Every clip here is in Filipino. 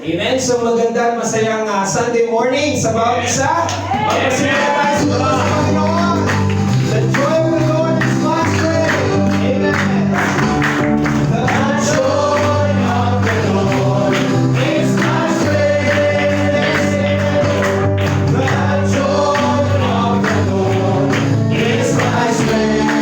Amen. So magandang masayang Sunday morning sa bawat isa. Magpasimula tayo sa Panginoon. The joy of the Lord is my strength. Amen. The joy of the Lord is my strength. The joy of the Lord is my strength.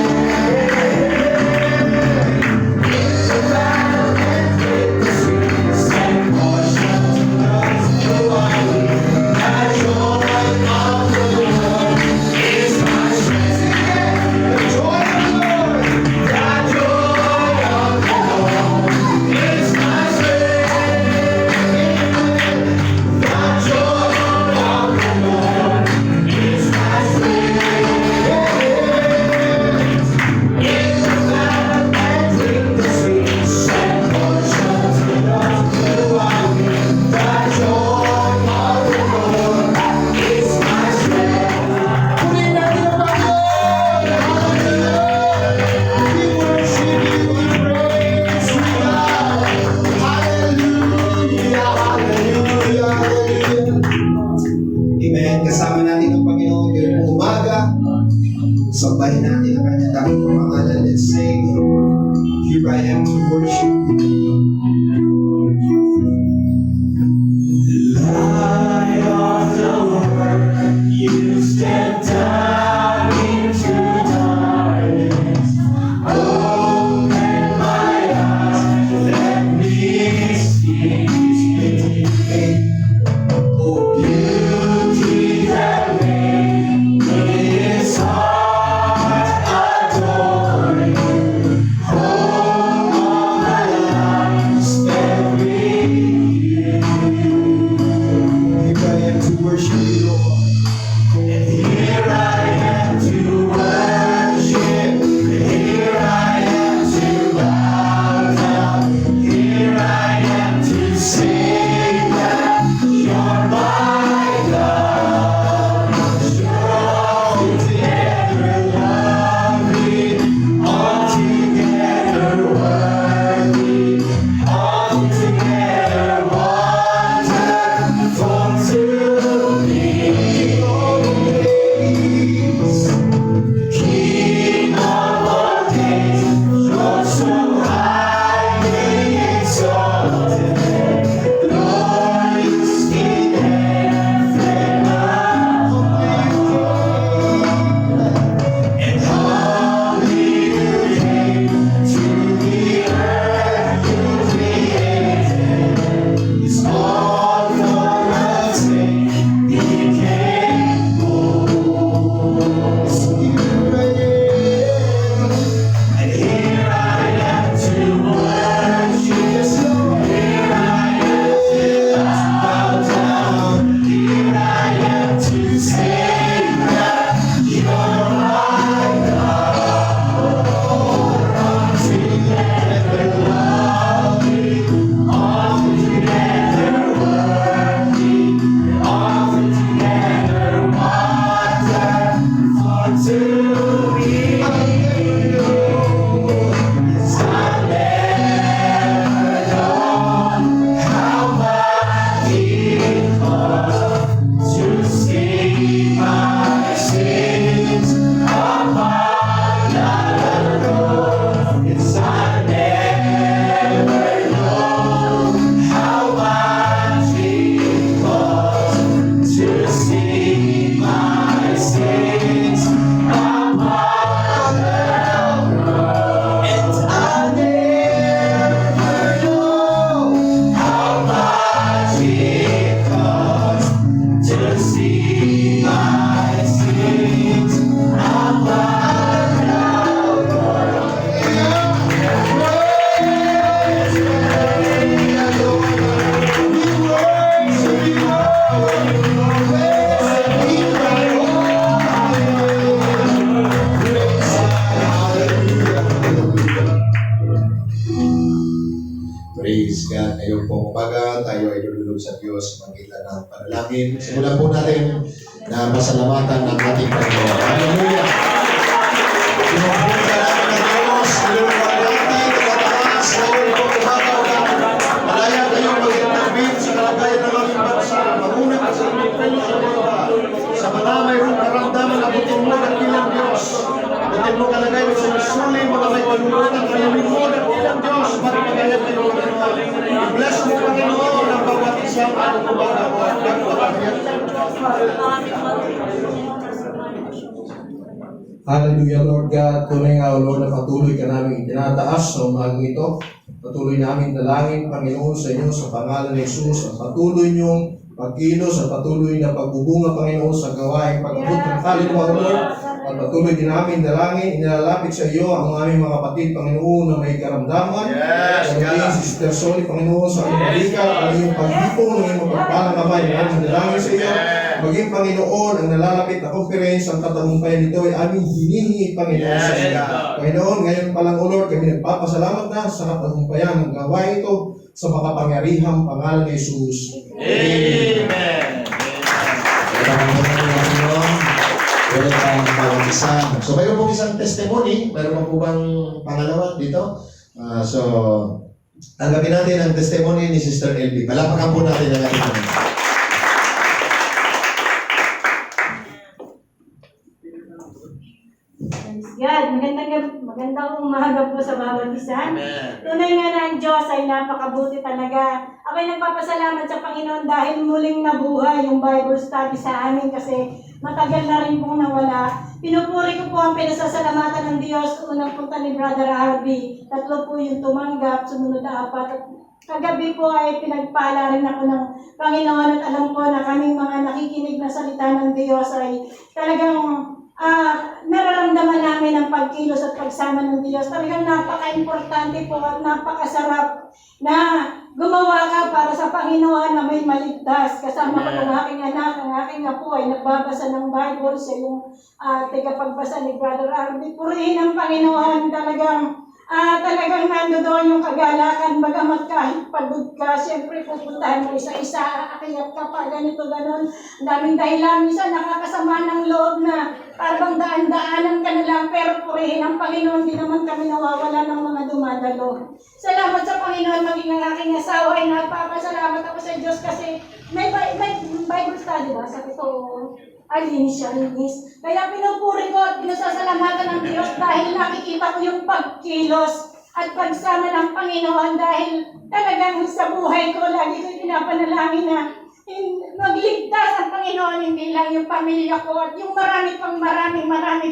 Amen. Kasama natin ang Panginoon ngayong umaga. Sambahin natin ang kanyang dakilang pangalan. Let's sing, Here I Am to Worship You. Light of the world, you step down into darkness. Open my eyes, let me see. Oh, beauty that made this heart adore you. Home of my life, spent with you. Here I am to worship you, Lord. And here I am to worship. And here I am to bow down. Here I am to sing that you're my God. You're altogether lovely, altogether worthy, altogether wonderful to me. King of all days, you're so highly exalted, glorious in heaven above. And humbly you came to the earth you created. This all for us became born. So here I am, and here I am to worship. Yes, Lord. Here I am to bow down. Here I am to sing that you're my God. Altogether lovely, altogether worthy, altogether wonderful to me. Yes, I never known how much it costs to see my sins upon the cross. Yes, I never known how much it costs to see my sins upon the cross. And I never know how much it costs to see my sins upon the cross. Praise God. Ngayon po umaga, tayo ay lululog sa Diyos, mag-ila ng panalangin. Simulan po natin na pasalamatan ng ating Panginoon. Hallelujah! Sinubukan natin ng Diyos, nilulukan natin, nagkataas, ngayon po umaga, malaya kayo mag-intervene sa muli mga may kaluluwa ng kaluluwa ng ilang Diyos para magayat kayo Panginoon. Bless mo Panginoon ang bawat isang kaluluwa ng Hallelujah, Lord God. Tunay nga, O Lord, na patuloy ka namin itinataas sa umagang ito. Patuloy namin dalangin, Panginoon, sa inyo sa pangalan ni Jesus. At patuloy niyong pagkilos at patuloy na pagbubunga, Panginoon, sa gawaing pag-abot ng kaluluwa, Lord. At patuloy din namin dalangin, inilalapit sa iyo ang aming mga kapatid, Panginoon, na may karamdaman. Yes, God. Si Sister Soli, Panginoon, sa aming balikan, ang iyong pagdipong, ang iyong mapagpalang kamay, namin dalangin sa iyo. Maging Panginoon, ang nalalapit na conference, ang katagumpayan nito ay aming hinihingi, Panginoon, sa iyo. Panginoon, ngayon pa lang, O Lord, kami nagpapasalamat na sa katagumpayan ng gawain ito sa makapangyarihang pangalan ni Jesus. Amen. So mayroon pong isang testimony, mayroon po bang pangalawa dito? So tanggapin natin ang testimony ni Sister LB. Palapakan po natin ang ating God, magandang umaga po sa bawat isa. Tunay nga na ang Diyos ay napakabuti talaga. Ako'y nagpapasalamat sa Panginoon dahil muling nabuhay yung Bible study sa amin kasi matagal na rin pong nawala. Pinupuri ko po ang pinasasalamatan ng Diyos. Unang punta ni Brother Harvey. 3 po yung tumanggap, sumunod na 4. Kagabi po ay pinagpala rin ako ng Panginoon at alam ko na kaming mga nakikinig na salita ng Diyos ay talagang nararamdaman namin ang pagkilos at pagsama ng Diyos. Talagang napaka-importante po at napakasarap na gumawa ka para sa Panginoon na may maligtas. Kasama ko ng aking anak, ang aking apo ay nagbabasa ng Bible sa yung tagapagbasa ni Brother Arby. Purihin ang Panginoon, talagang nandoon yung kagalakan, bagamat kahit pagod ka, siyempre pupuntahan mo isa-isa, akiyat ka pa, ganito, ganon. Ang daming dahilan, minsan nakakasama ng loob na parang daan-daanan ka na lang, pero purihin ang Panginoon, di naman kami nawawala ng mga dumadalo. Salamat sa Panginoon, maging ang aking asawa ay nagpapasalamat ako sa Diyos kasi may Bible study ba? Sabi ko, linis. Kaya pinupuri ko at pinasasalamatan ng Diyos dahil nakikita ko yung pagkilos at pagsama ng Panginoon dahil talagang sa buhay ko, lagi ko pinapanalangin na magligtas ang Panginoon, hindi lang yung pamilya ko at yung marami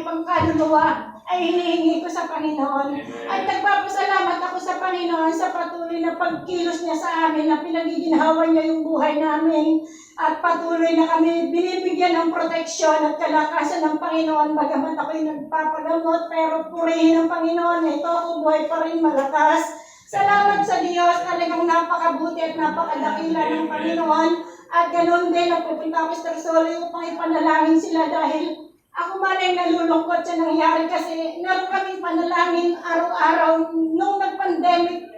pang kaluluwa ay hinihingi ko sa Panginoon. At nagpapasalamat ako sa Panginoon sa patuloy na pagkilos niya sa amin na pinagiginhawa niya yung buhay namin. At patuloy na kami binibigyan ng proteksyon at kalakasan ng Panginoon bagamat ako'y nagpapagamot, pero purihin ng Panginoon na ito ako buhay pa rin malakas. Salamat sa Diyos, talagang napakabuti at napakadakila ng Panginoon. At ganoon din, nagpupunta ako sa Soli upang ipanalangin sila dahil ako man ay nalulungkot sa nangyari kasi naroon kaming panalangin araw-araw nung nag-pandemic.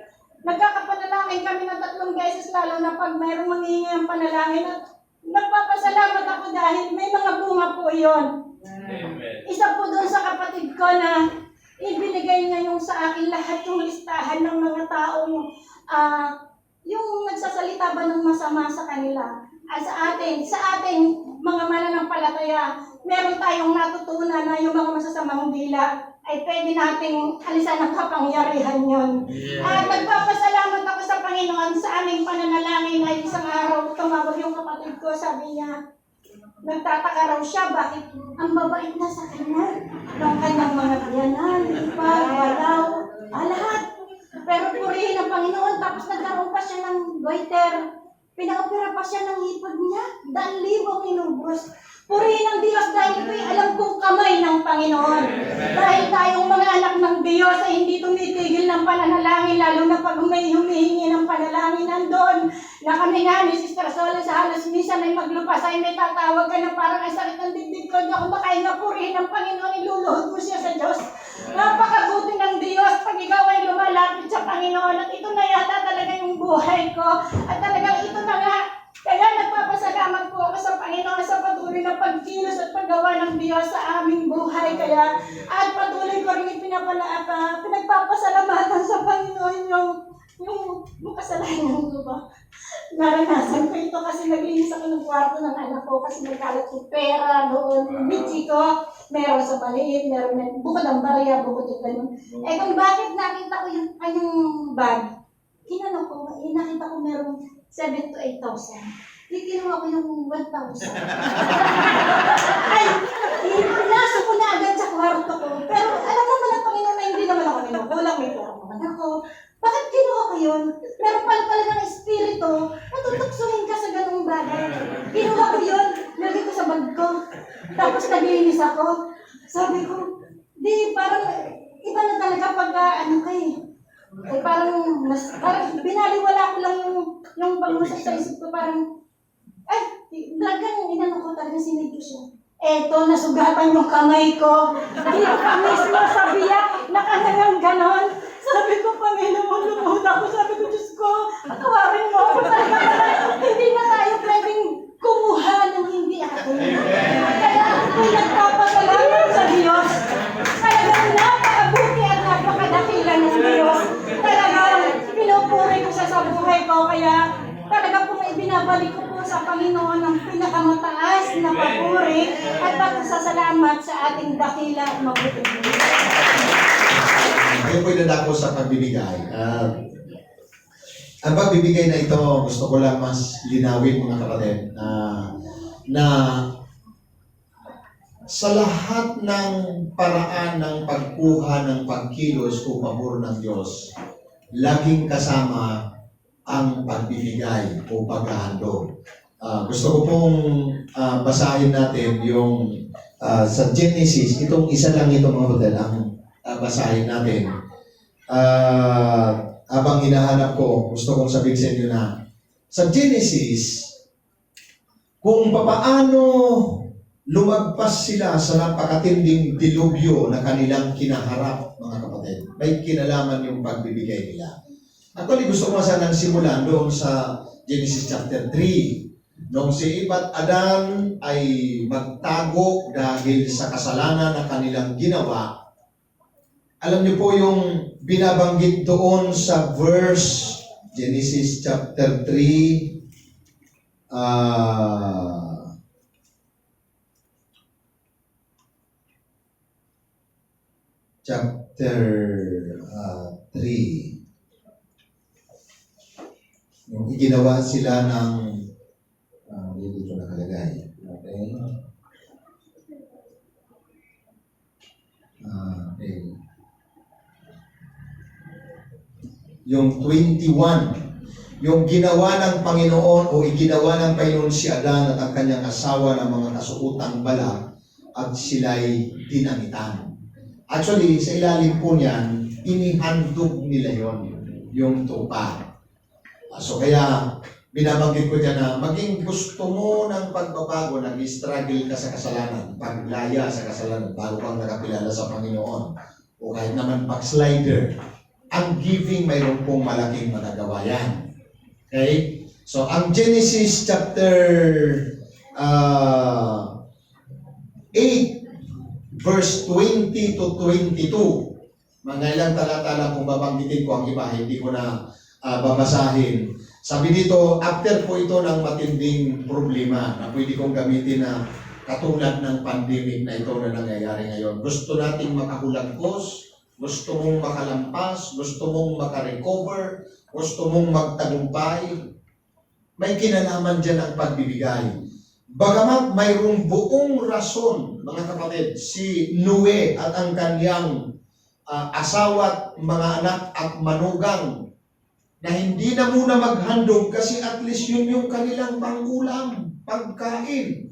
Nagkakapanalangin kami ng 3 beses lalo na pag mayroong manghihingi ng panalangin at nagpapasalamat ako dahil may mga bunga po yun. Amen. Isa po doon sa kapatid ko na ibinigay niya yung sa akin lahat yung listahan ng mga tao yung nagsasalita ba ng masama sa kanila. Sa ating mga mananampalataya, meron tayong natutunan na yung mga masasamang dila ay pwede nating alisan ng kapangyarihan yun. At nagpapasalamat ako sa Panginoon sa aming pananalangin ay isang araw tumawag yung kapatid ko, sabi niya, nagtataka raw siya, bakit ang babait na sa kanya ng kanyang mga biyanan, pagbalaw, lahat. Pero purihin ang Panginoon, tapos nagkaroon pa siya ng goiter, pinaopera pa siya ng hipag niya, 2,000 inubos. Purihin ang Diyos dahil ito'y alam kong kamay ng Panginoon. Dahil tayong mga anak ng Diyos ay hindi tumitigil ng pananalangin, lalo na pag may humihingi ng panalangin nandoon. Na kami nga ni Sister Sole sa halos misa ay maglupas ay may tatawag ka na parang ay sakit ng dibdib ko. Hindi ako makahinga, purihin ang Panginoon, iluluhod mo siya sa Diyos. Napakabuti ng Diyos pag ikaw ay lumalapit sa Panginoon. At ito na yata talaga yung buhay ko. At talagang ito na nga. Kaya nagpapasalamat po ako sa Panginoon sa patuloy na pagkilos at paggawa ng Diyos sa aming buhay. Kaya at patuloy ko rin pinagpapasalamatan sa Panginoon yung kasalanan ko ba. naranasan ko ito kasi naglinis ako ng kwarto ng anak ko kasi nagkalat yung pera doon. Yung bitsi ko, meron sa maliit, meron bukod ang barya, bukod yung ganun. Eh kung bakit nakita ko yung kanyang bag, kinano ko, nakita ko meron 7,000 to 8,000. Kinuha ko yung 1,000. Ay, pinasok ko na agad sa kwarto ko. Pero alam naman ng Panginoon na hindi naman ako kinukulang, may pera naman ako. Bakit kinuha ko yun? Meron pala talagang espiritu, matutuksuhin ka sa ganung bagay. Kinuha ko yun, lagay ko sa bag ko. Tapos naglinis ako. Sabi ko, di parang iba na talaga pag ano kayo. Eh parang binaliwala ko lang yung pag-usap sa isip ko, parang talagang inano ko, talagang sinid ko siya. Eto, nasugatan yung kamay ko. Dito ka mismo sa biyak, nakanangang ganon. Sabi ko, Panginoon, lumuhod ako. Sabi ko, Diyos ko, tawarin mo ako talaga. Hindi na tayo pwedeng kumuha ng hindi ako. Kaya ako nagpapasalamat sa Diyos. Talagang napakabuti at napakadakila ng Diyos. Talagang pinupuri ko siya sa buhay ko. Kaya talaga po ibinabalik ko po sa Panginoon ang pinakamataas na papuri at pagkasasalamat sa ating dakila at mabuting Diyos. Ngayon po'y dadako sa pagbibigay. Ang pagbibigay na ito, gusto ko lang mas linawin mga kapatid, na sa lahat ng paraan ng pagkuha ng pagkilos o pabor ng Diyos, laging kasama ang pagbibigay o paghahandog. Gusto ko pong basahin natin yung sa Genesis, itong isa lang ito mga kapatid, ang basahin natin. Habang hinahanap ko, gusto kong sabihin sa inyo na sa Genesis, kung papaano lumagpas sila sa napakatinding dilubyo na kanilang kinaharap, mga kapatid, may kinalaman yung pagbibigay nila. Actually, gusto ko sanang simulan doon sa Genesis chapter 3. Noong si Eva at Adan ay magtago dahil sa kasalanan na kanilang ginawa, alam niyo po yung binabanggit doon sa verse, Genesis chapter 3, chapter 3. Yung ginawa sila ng, dito nakalagay. Okay. Okay. Yung 21, yung ginawa ng Panginoon o iginawa ng Panginoon si Adan at ang kanyang asawa ng mga kasuotang bala at sila'y dinamitan. Actually, sa ilalim po niyan, inihandog nila yon, yung tupa. So kaya, binabanggit ko dyan na maging gusto mo ng pagbabago, nag-struggle ka sa kasalanan, paglaya sa kasalanan, bago kang nakapilala sa Panginoon, o kahit naman backslider, ang giving mayroon pong malaking magagawa yan. Okay? So, ang Genesis chapter 8, verse 20 to 22, mga ilang talata kung babanggitin ko, ang iba, hindi ko na babasahin. Sabi dito, after po ito ng matinding problema na pwede kong gamitin na katulad ng pandemic na ito na nangyayari ngayon. Gusto nating makahulagkos, gusto mong makalampas, gusto mong makarecover, gusto mong magtagumpay, may kinalaman dyan ang pagbibigay. Bagamat mayroong buong rason, mga kapatid, si Noe at ang kanyang asawa at mga anak at manugang na hindi na muna maghandog kasi at least yun yung kanilang pangulam, pagkain.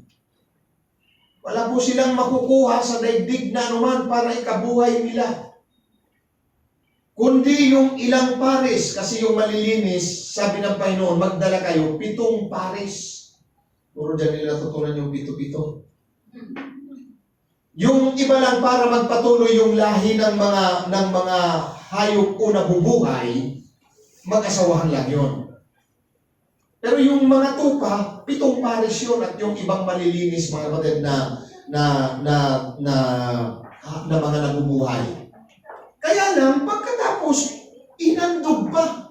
Wala po silang makukuha sa daigdig na anuman para ikabuhay nila. Kundi yung ilang pares, kasi yung malilinis, sabi ng Panginoon, magdala kayo 7 pares. Puro dyan nila tutunan yung 7. Yung iba lang para magpatuloy yung lahi ng mga hayop o nabubuhay, mag-asawahan lang yun. Pero yung mga tupa, 7 pares yun at yung ibang malilinis mga kapatid na mga nabubuhay. Kaya lang, pagkatapos, inandog pa.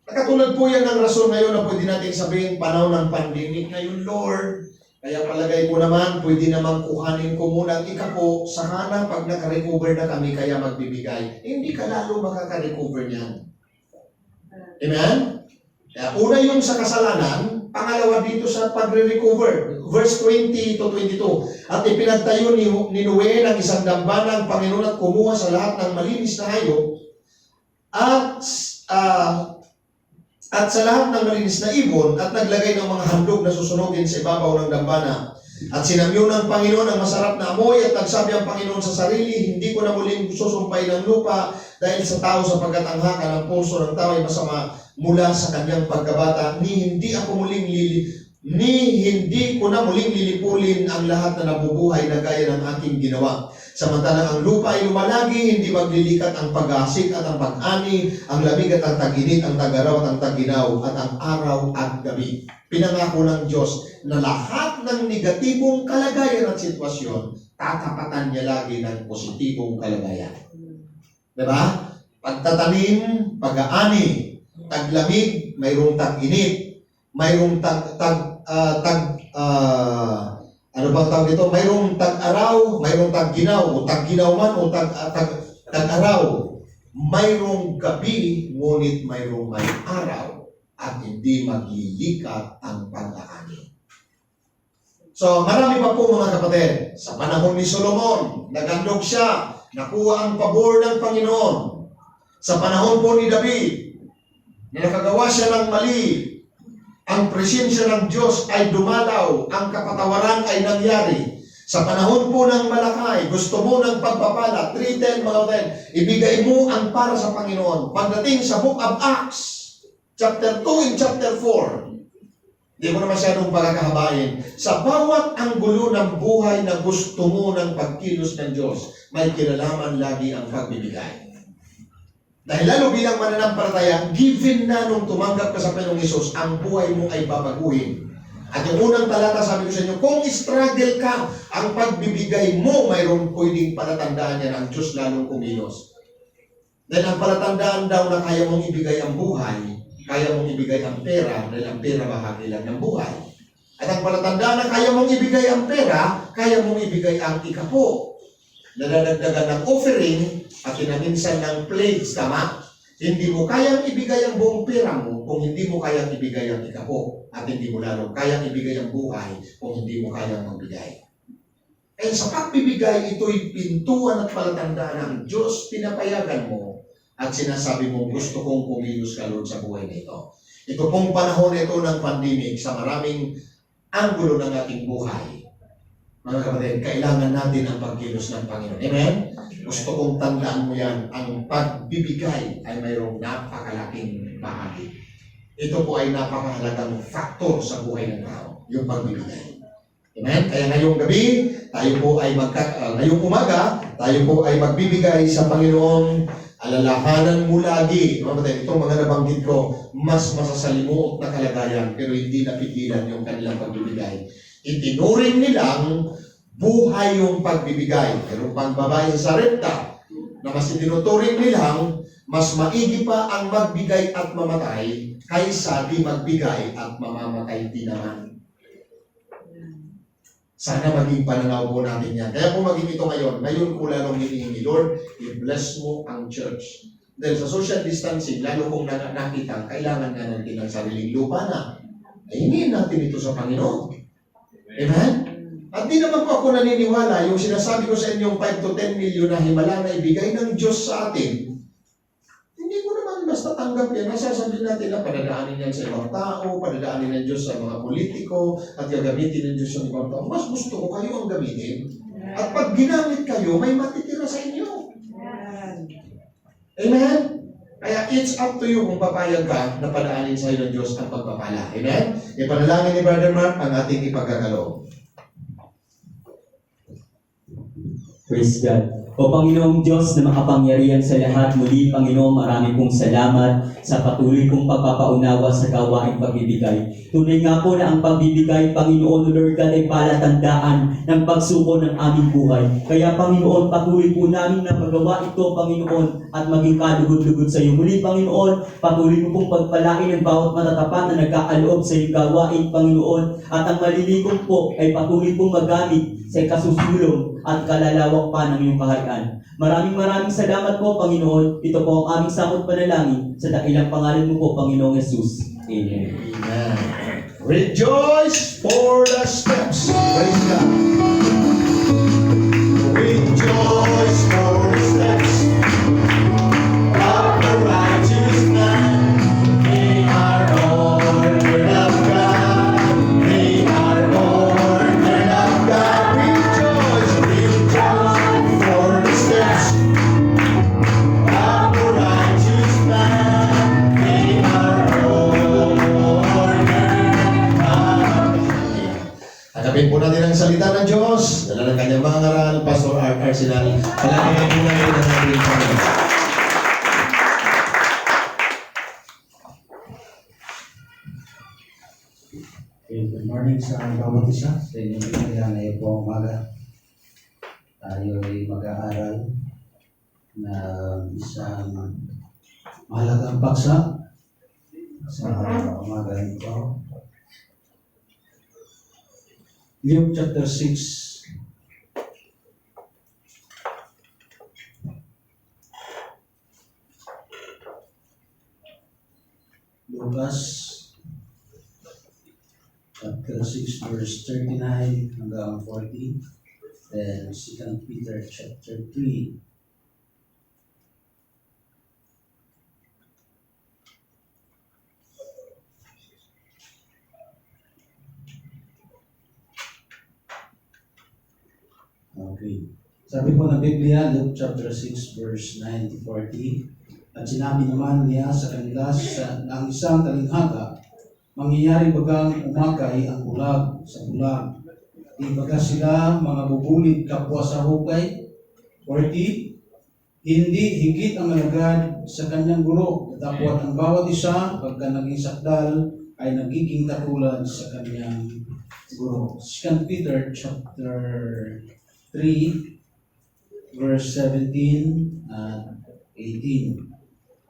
Nakatulad Katulad po yan ng rason ngayon na pwede natin sabihin panahon ng pandemic ngayon, Lord. Kaya palagay ko naman, pwede namang kuhanin ko muna ang ikapo, saka na pag naka-recover na kami, kaya magbibigay. Hindi ka lalo makaka-recover niyan. Amen? Kaya una yung sa kasalanan, pangalawa dito sa pagre-recover. Verse 20 to 22. At ipinagtayo ni Noe ng isang dambana ang Panginoon at kumuha sa lahat ng malinis na hayop at sa lahat ng malinis na ibon at naglagay ng mga handog na susunugin sa ibabaw ng dambana. At sinamyo ng Panginoon ang masarap na amoy at nagsabi ang Panginoon sa sarili, hindi ko na muling susumpay ng lupa dahil sa tao sapagkat ang haka ng puso ng tao ay masama mula sa kanyang pagkabata, ni hindi ko na muling lilipulin ang lahat na nabubuhay na gaya ng aking ginawa. Samantalang ang lupa ay lumalagi, hindi maglilikat ang pag-asik at ang pag-ani, ang lamig at ang tag-init, ang tag-araw at ang tag-ginaw, at ang araw at gabi. Pinangako ng Diyos na lahat ng negatibong kalagayan at sitwasyon, tatapatan niya lagi ng positibong kalagayan. Diba? Pagtatanim, pag-aani, taglamig, mayroong tag-init, mayroong ano bang tawag dito? Mayroong tag-araw, mayroong tag-ginaw, o tag-ginaw man, o tag-araw. Mayroong gabi, ngunit mayroong may araw, at hindi maglilikat ang pag-aani. So, marami pa po mga kapatid. Sa panahon ni Solomon, nagandog siya, nakuha ang pabor ng Panginoon. Sa panahon po ni David, na nakagawa siya ng mali, ang presensya ng Diyos ay dumalaw, ang kapatawaran ay nangyari. Sa panahon po ng Malakay, gusto mo ng pagpapala, 3:10 mga kapatid, ibigay mo ang para sa Panginoon. Pagdating sa Book of Acts, chapter 2 and chapter 4, hindi ko na masyadong pagkakahabain. Sa bawat anggulo ng buhay na gusto mo ng pagkilos ng Diyos, may kinalaman lagi ang pagbibigay. Dahil lalo bilang mananampalataya, given na nung tumanggap ka sa Panginoong Hesus, ang buhay mo ay babaguhin. At yung unang talata, sabi ko sa inyo, kung struggle ka, ang pagbibigay mo, mayroon pwedeng palatandaan yan ang Diyos lalong kumilos. Dahil ang palatandaan daw na kaya mong ibigay ang buhay, kaya mong ibigay ang pera, dahil ang pera bahagi lang ng buhay. At ang palatandaan na kaya mong ibigay ang pera, kaya mong ibigay ang ikapo. Nadadagdagan ng offering at inaminsan ng plagues, tama? Hindi mo kayang ibigay ang buong pera mo kung hindi mo kayang ibigay ang ikapo at hindi mo lalo kayang ibigay ang buhay kung hindi mo kayang magbigay. Eh sa pagbibigay, ito'y pintuan at palatandaan ng Diyos, pinapayagan mo at sinasabi mo, gusto kong kumilos ka, Lord, sa buhay na ito. Ito pong panahon ito ng pandemic sa maraming anggulo ng ating buhay. Mga kapatid, kailangan natin ang pagkilos ng Panginoon. Amen? Gusto kong tandaan mo yan, ang pagbibigay ay mayroong napakalaking bahagi. Ito po ay napakahalagang faktor sa buhay ng tao, yung pagbibigay. Amen? Kaya ngayong gabi, tayo po ay ngayong umaga, tayo po ay magbibigay sa Panginoon. Alalahanan mo lagi, mga kapatid, itong mga nabanggit ko, mas masasalimuot na kalagayan, pero hindi napigilan yung kanilang pagbibigay. Itinuring nilang buhay yung pagbibigay. Pero pang babae sa Sarepta, na mas itinuturing nilang mas maigi pa ang magbigay at mamatay kaysa di magbigay at mamamatay din naman. Sana maging pananaw po natin yan. Kaya kung maging ito ngayon ko lalong hinihingi, Lord, i-bless mo ang church. Dahil sa social distancing, lalo kung nakita, kailangan nga natin ng sariling lupa na. Ay, hingin natin ito sa Panginoon. Amen? At di naman po ako naniniwala, yung sinasabi ko sa inyong 5 to 10 million na himala na ibigay ng Diyos sa atin, hindi ko naman basta tanggap yan. Nasasabihin natin na padadaanin yan sa ibang tao, padadaanin ng Diyos sa mga politiko, at gagamitin ng Diyos sa ibang tao. Mas gusto ko kayo ang gamitin. At pag ginamit kayo, may matitira sa inyo. Amen? Kaya it's up to you kung papayag ka na padaanin sa iyo ng Diyos ang pagpapala. Amen? Ipanalangin ni Brother Mark ang ating ipagkakaloob. Praise God. O Panginoong Diyos na makapangyarihan sa lahat, muli Panginoon, marami pong salamat sa patuloy pong pagpapaunawa sa gawaing pagbibigay. Tunay nga po na ang pagbibigay, Panginoon Lord God, ay palatandaan ng pagsuko ng aming buhay. Kaya Panginoon, patuloy po namin na magawa ito, Panginoon, at maging kalugod-lugod sa iyo. Muli Panginoon, patuloy mo pong pagpalain ang bawat matatapat na nagkaaloob sa iyong gawain, Panginoon, at ang malilikom po ay patuloy pong magamit sa kasusulong at kalalawak pa ng iyong kaharian. Maraming salamat po, Panginoon. Ito po ang aming samot panalangin sa dakilang pangalan mo po, Panginoong Jesus. Amen. Amen. Rejoice for the steps. Praise God. Rejoice for the steps of the righteous man. They are ordered of God. They are ordered of God. Rejoice, rejoice for the steps of the righteous man. They are ordered of God. Hanapin po natin ang salita ng Diyos. Dala ng kanyang mga ngaral, Pastor Art Arsenal. Palakpakan po natin ang ating Panginoon. Okay, good morning sa bawat isa. Sa inyong pinagyan na po umaga. Tayo ay mag-aaral na isang mahalagang paksa sa umaga nito. Luke chapter 6. Lucas chapter 6 verse 39 hanggang 40. Then 2 Peter chapter 3 Okay. Sabi po ng Biblia, Luke chapter 6 verse 9 to 40. At sinabi naman niya sa kanila ng isang talinhaga, mangyayari bagang umakay ang bulag sa bulag. Di baga sila mga bubulid kapwa sa hukay. 40. Hindi higit ang alagad sa kanyang guro. Datapwat ang bawat isa, pagka naging sakdal, ay nagiging katulad sa kanyang guro. 2 Peter chapter 3 verse 17 at 18.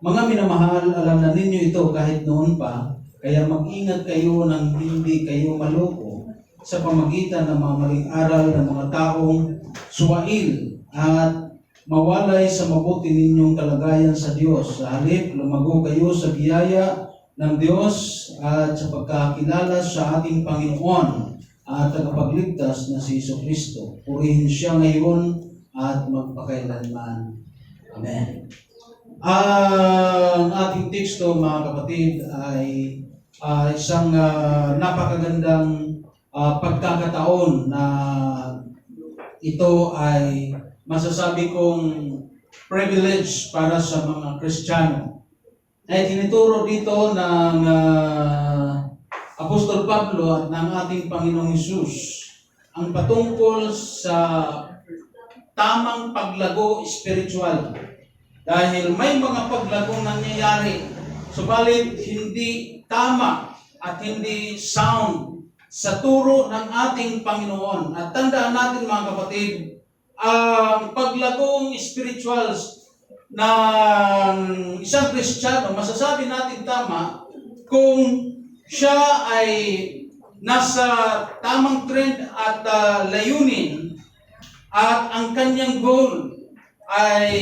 Mga minamahal, alam na ninyo ito kahit noon pa, kaya mag-ingat kayo nang hindi kayo maloko sa pamagitan ng mga maling aral ng mga taong suwail at mawalay sa mabuti ninyong kalagayan sa Diyos. Sa halip, lumago kayo sa biyaya ng Diyos at sa pagkakilala sa ating Panginoon at tagapagligtas na si Jesucristo. Purihin siya ngayon at magpakailanman. Amen. Ang ating teksto, mga kapatid, ay isang napakagandang pagkakataon na ito ay masasabi kong privilege para sa mga Kristiyano. Ay tinuturo dito ng Apostol Pablo at ng ating Panginoong Hesus ang patungkol sa tamang paglago spiritual. Dahil may mga paglagong nangyayari, subalit hindi tama at hindi sound sa turo ng ating Panginoon. At tandaan natin, mga kapatid, ang paglagong spirituals ng isang Kristiyano, masasabi natin tama kung siya ay nasa tamang trend at layunin at ang kanyang goal ay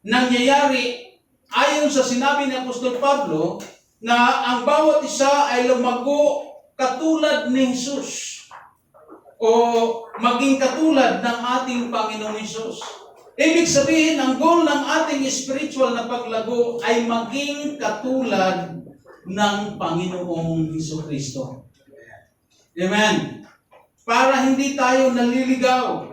nangyayari ayon sa sinabi ni Apostol Pablo na ang bawat isa ay lumago katulad ni Jesus o maging katulad ng ating Panginoong Jesus. Ibig sabihin, ang goal ng ating spiritual na paglago ay maging katulad ng Panginoong Jesucristo. Amen. Para hindi tayo naliligaw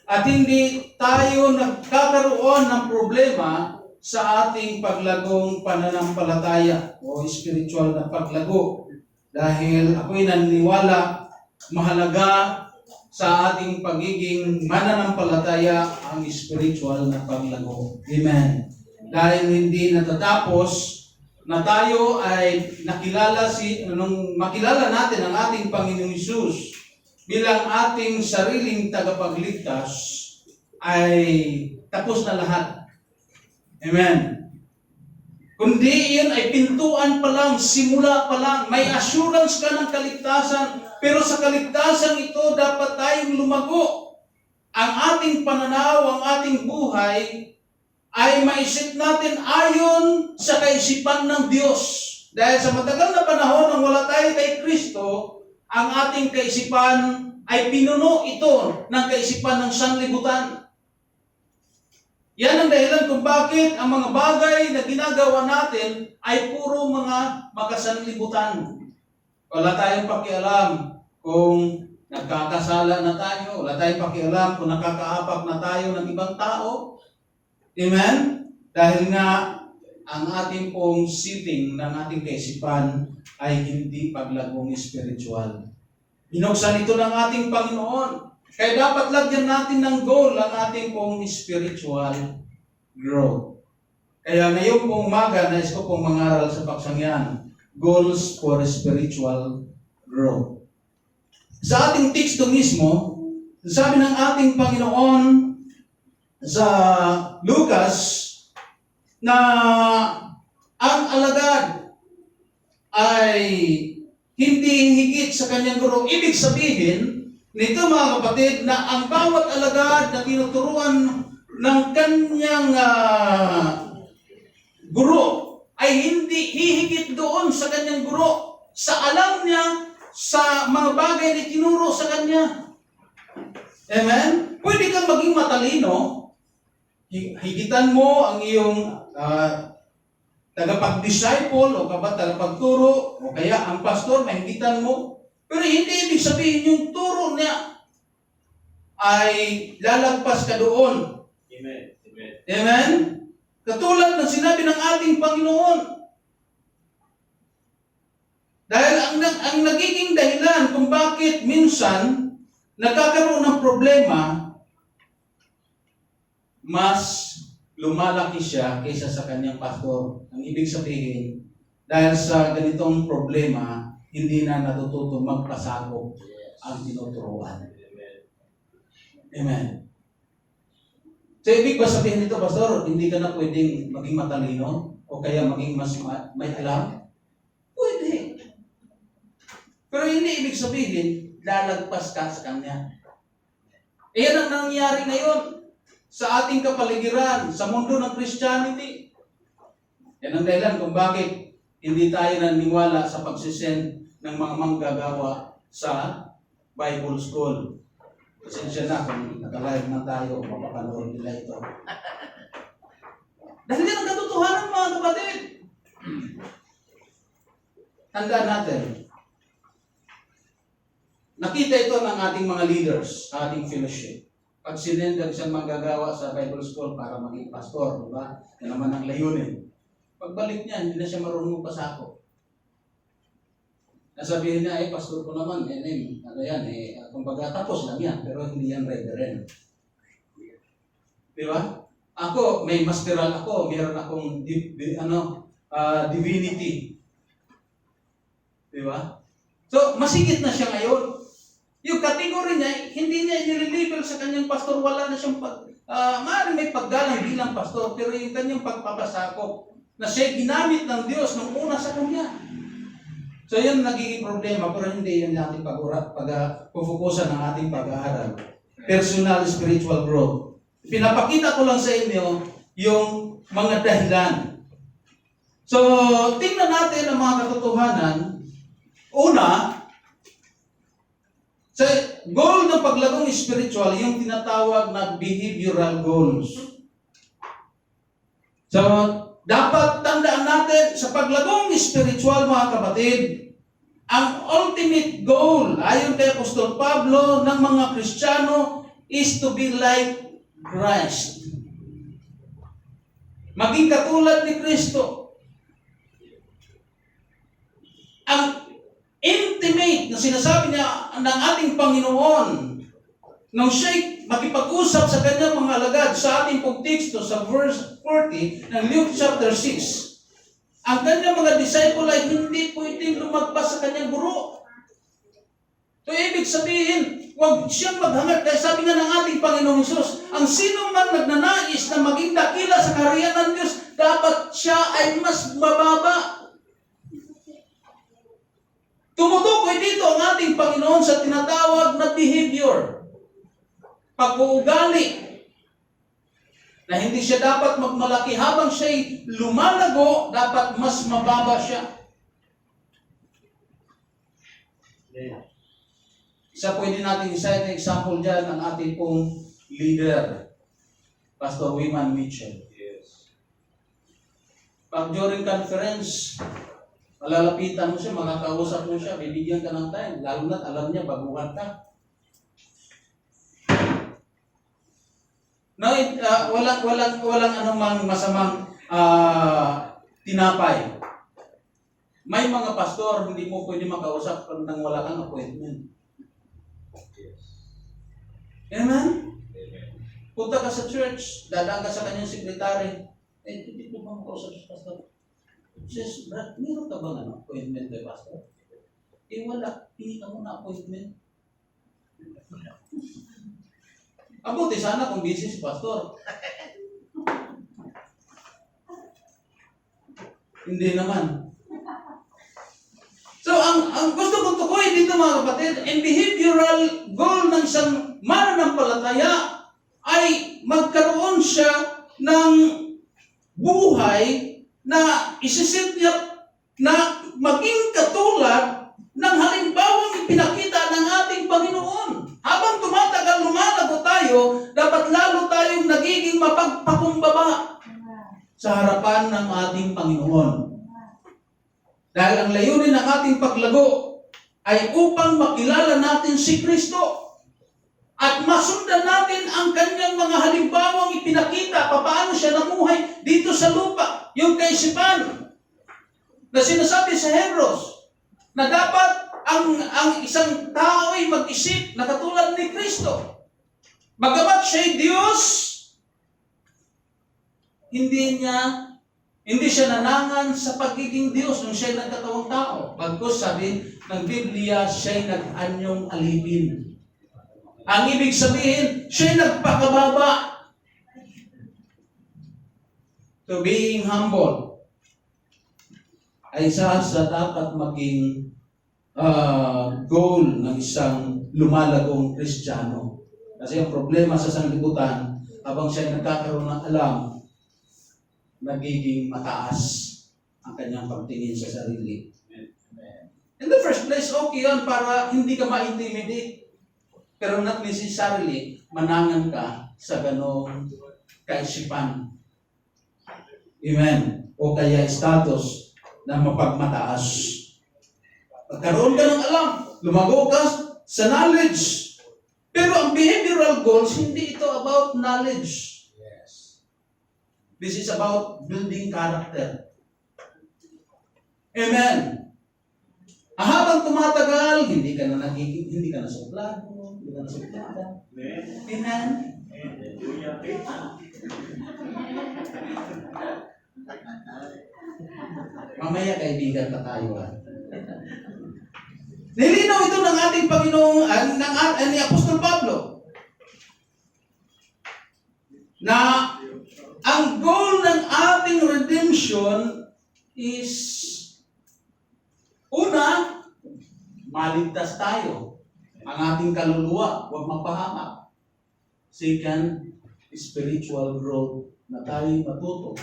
at hindi tayo nagkakaroon ng problema sa ating paglagong pananampalataya o spiritual na paglago. Dahil ako'y naniniwala mahalaga sa ating pagiging mananampalataya ang spiritual na paglago. Amen. Dahil hindi natatapos na tayo ay nung makilala natin ang ating Panginoong Hesus bilang ating sariling tagapagligtas, ay tapos na lahat. Amen. Kundi iyon ay pintuan pa lang, simula pa lang. May assurance ka ng kaligtasan, pero sa kaligtasan ito dapat tayong lumago. Ang ating pananaw, ang ating buhay ay maisip natin ayon sa kaisipan ng Diyos. Dahil sa matagal na panahon nang wala tayo kay Kristo, ang ating kaisipan ay pinuno ito ng kaisipan ng sanlibutan. Yan ang dahilan kung bakit ang mga bagay na ginagawa natin ay puro mga makasanlibutan. Wala tayong pakialam kung nagkakasala na tayo, wala tayong pakialam kung nakakaapak na tayo ng ibang tao. Amen? Dahil nga, ang ating pong sitting ng ating kaisipan ay hindi paglagong spiritual. Binuksan ito ng ating Panginoon. Kaya dapat lagyan natin ng goal ang ating pong spiritual growth. Kaya ngayong pong umaga, nais ko pong mangaral sa paksang yan, goals for spiritual growth. Sa ating teksto mismo, sabi ng ating Panginoon sa Lucas na ang alagad ay hindi higit sa kanyang guro. Ibig sabihin nito mga kapatid na ang bawat alagad na tinuturuan ng kanyang guro ay hindi hihigit doon sa kanyang guro sa alam niya sa mga bagay na tinuro sa kanya. Amen? Pwede kang maging matalino, higitan mo ang iyong tagapag-disciple o tagapagturo o kaya ang pastor, mahigitan mo. Pero hindi ibig sabihin yung turo niya ay lalagpas ka doon. Amen. Amen. Amen? Katulad ng sinabi ng ating Panginoon. Dahil ang nagiging dahilan kung bakit minsan nagkakaroon ng problema, mas lumalaki siya kaysa sa kanyang pastor. Ang ibig sabihin, dahil sa ganitong problema, hindi na natututong magpasakop ang tinuturuan. Amen. So, ibig ba sabihin nito, pastor, hindi ka na pwedeng maging matalino o kaya maging mas may alam? Pwede. Pero hindi ibig sabihin, lalagpas ka sa kanya. Iyan ang nangyayari ngayon sa ating kapaligiran, sa mundo ng Christianity. Yan ang dahilan kung bakit hindi tayo naniniwala sa pagsisend ng mga manggagawa sa Bible School. Pasensya na kung nakalive na tayo, mapapanood nila ito. Dahil yan ang katotohanan mga kapatid. Tandaan natin, nakita ito ng ating mga leaders, ating fellowship. Pag sinender siyang manggagawa sa Bible School para maging pastor, di ba? Yan naman ang layunin. Pagbalik niya, hindi na siya marunong pasako. Nasabihin niya, pastor ko naman, kumbaga tapos lang yan, pero hindi yan reverend. Di ba? Ako, may masteral ako, meron akong divinity. Di ba? So, masigit na siya ngayon. Yung category niya, hindi niya nire-label sa kanyang pastor, wala na siyang maaaring may paggalang bilang pastor, pero yung kanyang pagpapasakop na siya ginamit ng Diyos nung una sa kanya. So yun nagiging problema, pero hindi yun natin pag-pufukusan ng ating pag-aaral. Personal spiritual growth. Pinapakita ko lang sa inyo yung mga dahilan. So, tingnan natin ang mga katotohanan. Una, sa goal ng paglagong spiritual, yung tinatawag na behavioral goals. So, dapat tandaan natin sa paglagong spiritual mga kapatid, ang ultimate goal, ayon kay Apostol Pablo, ng mga Kristiyano is to be like Christ. Maging katulad ni Kristo. Ang intimate na sinasabi niya ng ating Panginoon nang siya'y makipag-usap sa kanyang mga alagad sa ating pong teksto sa verse 40 ng Luke chapter 6, ang kanyang mga disciple ay hindi pwedeng lumagpas sa kanyang guro. So, ibig sabihin, huwag siyang maghangad. Kaya sabi nga ng ating Panginoong Hesus, ang sino man nagnanais na maging dakila sa kaharian ng Diyos, dapat siya ay mas mababa. Tumutukoy dito ang ating Panginoon sa tinatawag na behavior, pag-uugali, na hindi siya dapat magmalaki habang siya'y lumalago, dapat mas mababa siya. Isa pwede natin isa na example dyan ang ating pong leader, Pastor Wiman Mitchell. Pag during conference, malalapitan mo siya, makakausap mo siya, bibigyan ka ng time, lalo na alam niya, baguhan ka. No, walang anumang masamang tinapay. May mga pastor, hindi mo pwede makausap nang wala kang appointment. Amen? Punta ka sa church, dadaan ka sa kanyang sekretary, hindi ko ba makausap sa pastor? Says, Brad, meron ka bang appointment kay pastor? Wala, hindi ka mo na appointment. Abuti sana kung busy si pastor. Hindi naman. So, ang gusto kong tukoy dito mga kapatid, ang behavioral goal ng isang mananampalataya ay magkaroon siya ng buhay na isisit niya na maging katulad ng halimbawang ipinakita ng ating Panginoon. Habang tumatagal, lumalago tayo, dapat lalo tayong nagiging mapagpakumbaba sa harapan ng ating Panginoon. Dahil ang layunin ng ating paglago ay upang makilala natin si Kristo at masundan natin ang kanyang mga halimbawang ipinakita papaano siya namuhay dito sa lupa. Yung kaisipan na sinasabi sa Hebrews na dapat ang isang tao ay mag-isip na katulad ni Kristo. Bagamat siya'y Diyos, hindi siya nanangan sa pagiging Diyos nung siya'y nagkatawang tao. Bagkus sabi ng Biblia, siya'y nag-anyong alipin. Ang ibig sabihin, siya'y nagpakababa. So being humble ay isa sa dapat maging goal ng isang lumalagong Kristiyano. Kasi ang problema sa sanglibutan, habang siya'y nagkakaroon ng alam, nagiging mataas ang kanyang pagtingin sa sarili. In the first place, okay yun para hindi ka ma-intimidate. Pero not necessarily, manangan ka sa ganong kaisipan. Amen. O kaya status na mapagmataas. Pagkaroon ka ng alam, lumago ka sa knowledge. Pero ang behavioral goals, hindi ito about knowledge. This is about building character. Amen. Habang tumatagal, hindi ka na suplado, hindi ka na suplada. Amen. Mamaya kaibigan pa tayo. Nilinaw ito ng ating Panginoong, ni Apostol Pablo, na ang goal ng ating redemption is, una, maligtas tayo. Ang ating kaluluwa, huwag mapahamak. Second, spiritual growth na tayo matuto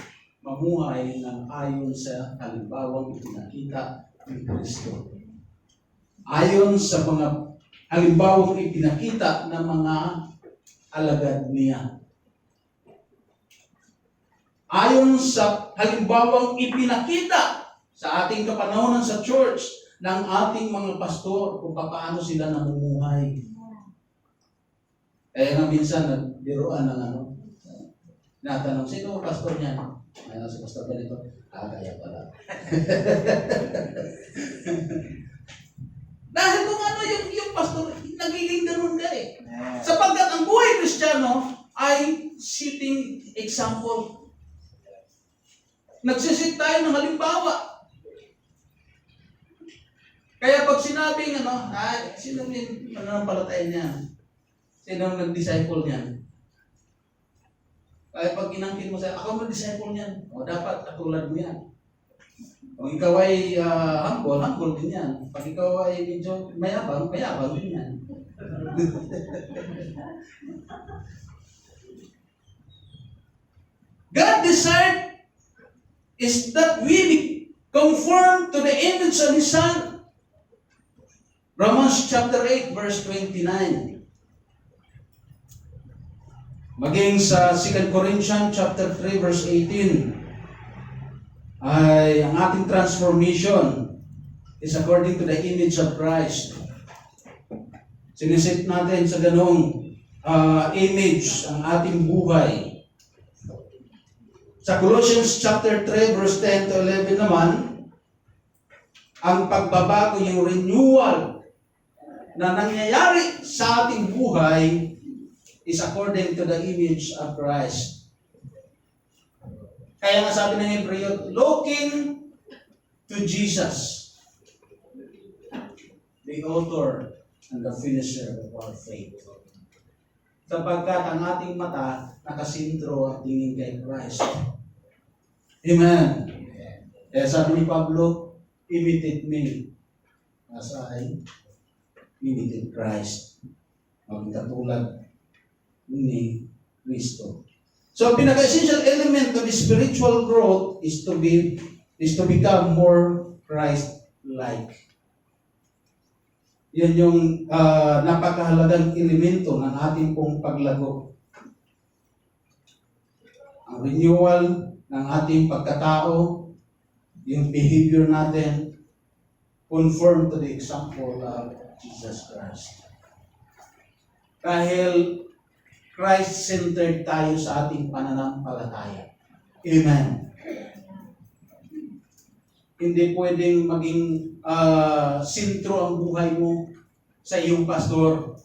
mamuhay ng ayon sa halimbawang ipinakita ni Kristo. Ayon sa mga halimbawang ipinakita ng mga alagad niya. Ayon sa halimbawang ipinakita sa ating kapanahonan sa church ng ating mga pastor kung paano sila namumuhay. Kaya nga minsan nagbiruan ng natanong, sino ang pastor niya? Ayun, si pastor ganito. Kaya pala. Dahil kung ano yung pastor, nagiging ganun ka eh. Sapagkat ang buhay Kristiyano ay setting example. Nagsisit tayo ng halimbawa. Kaya pag sinabing sino yung mananampalataya niya? Sino ang nag-disciple niyan? Kaya pag inangkin mo sa ako mag-disciple niyan, o dapat katulad mo yan. Kung ikaw ay humble din yan. Pag ikaw ay medyo mayabang din yan. God desired is that we be conformed to the image of His Son. Romans chapter 8 verse 29. Maging sa 2 Corinthians chapter 3 verse 18 ay ang ating transformation is according to the image of Christ. Sinisit natin sa ganong image ang ating buhay. Sa Colossians chapter 3 verse 10 to 11 naman, ang pagbabago, yung renewal na nangyayari sa ating buhay is according to the image of Christ. Kaya nga sabi ng Hebreo, looking to Jesus, the author and the finisher of our faith. Sapagkat ang ating mata nakasintro at tingin kay Christ. Amen. Kaya sabi ni Pablo, imitate me as I imitate Christ. Maging katulad ni Kristo. So, pinaka-essential element of spiritual growth is to become more Christ-like. Yan yung napakahalagang elemento ng ating pong paglago. Ang renewal ng ating pagkatao, yung behavior natin, conform to the example of Jesus Christ. Dahil Christ-centered tayo sa ating pananampalataya. Amen. Hindi pwedeng maging sentro ang buhay mo sa iyong pastor.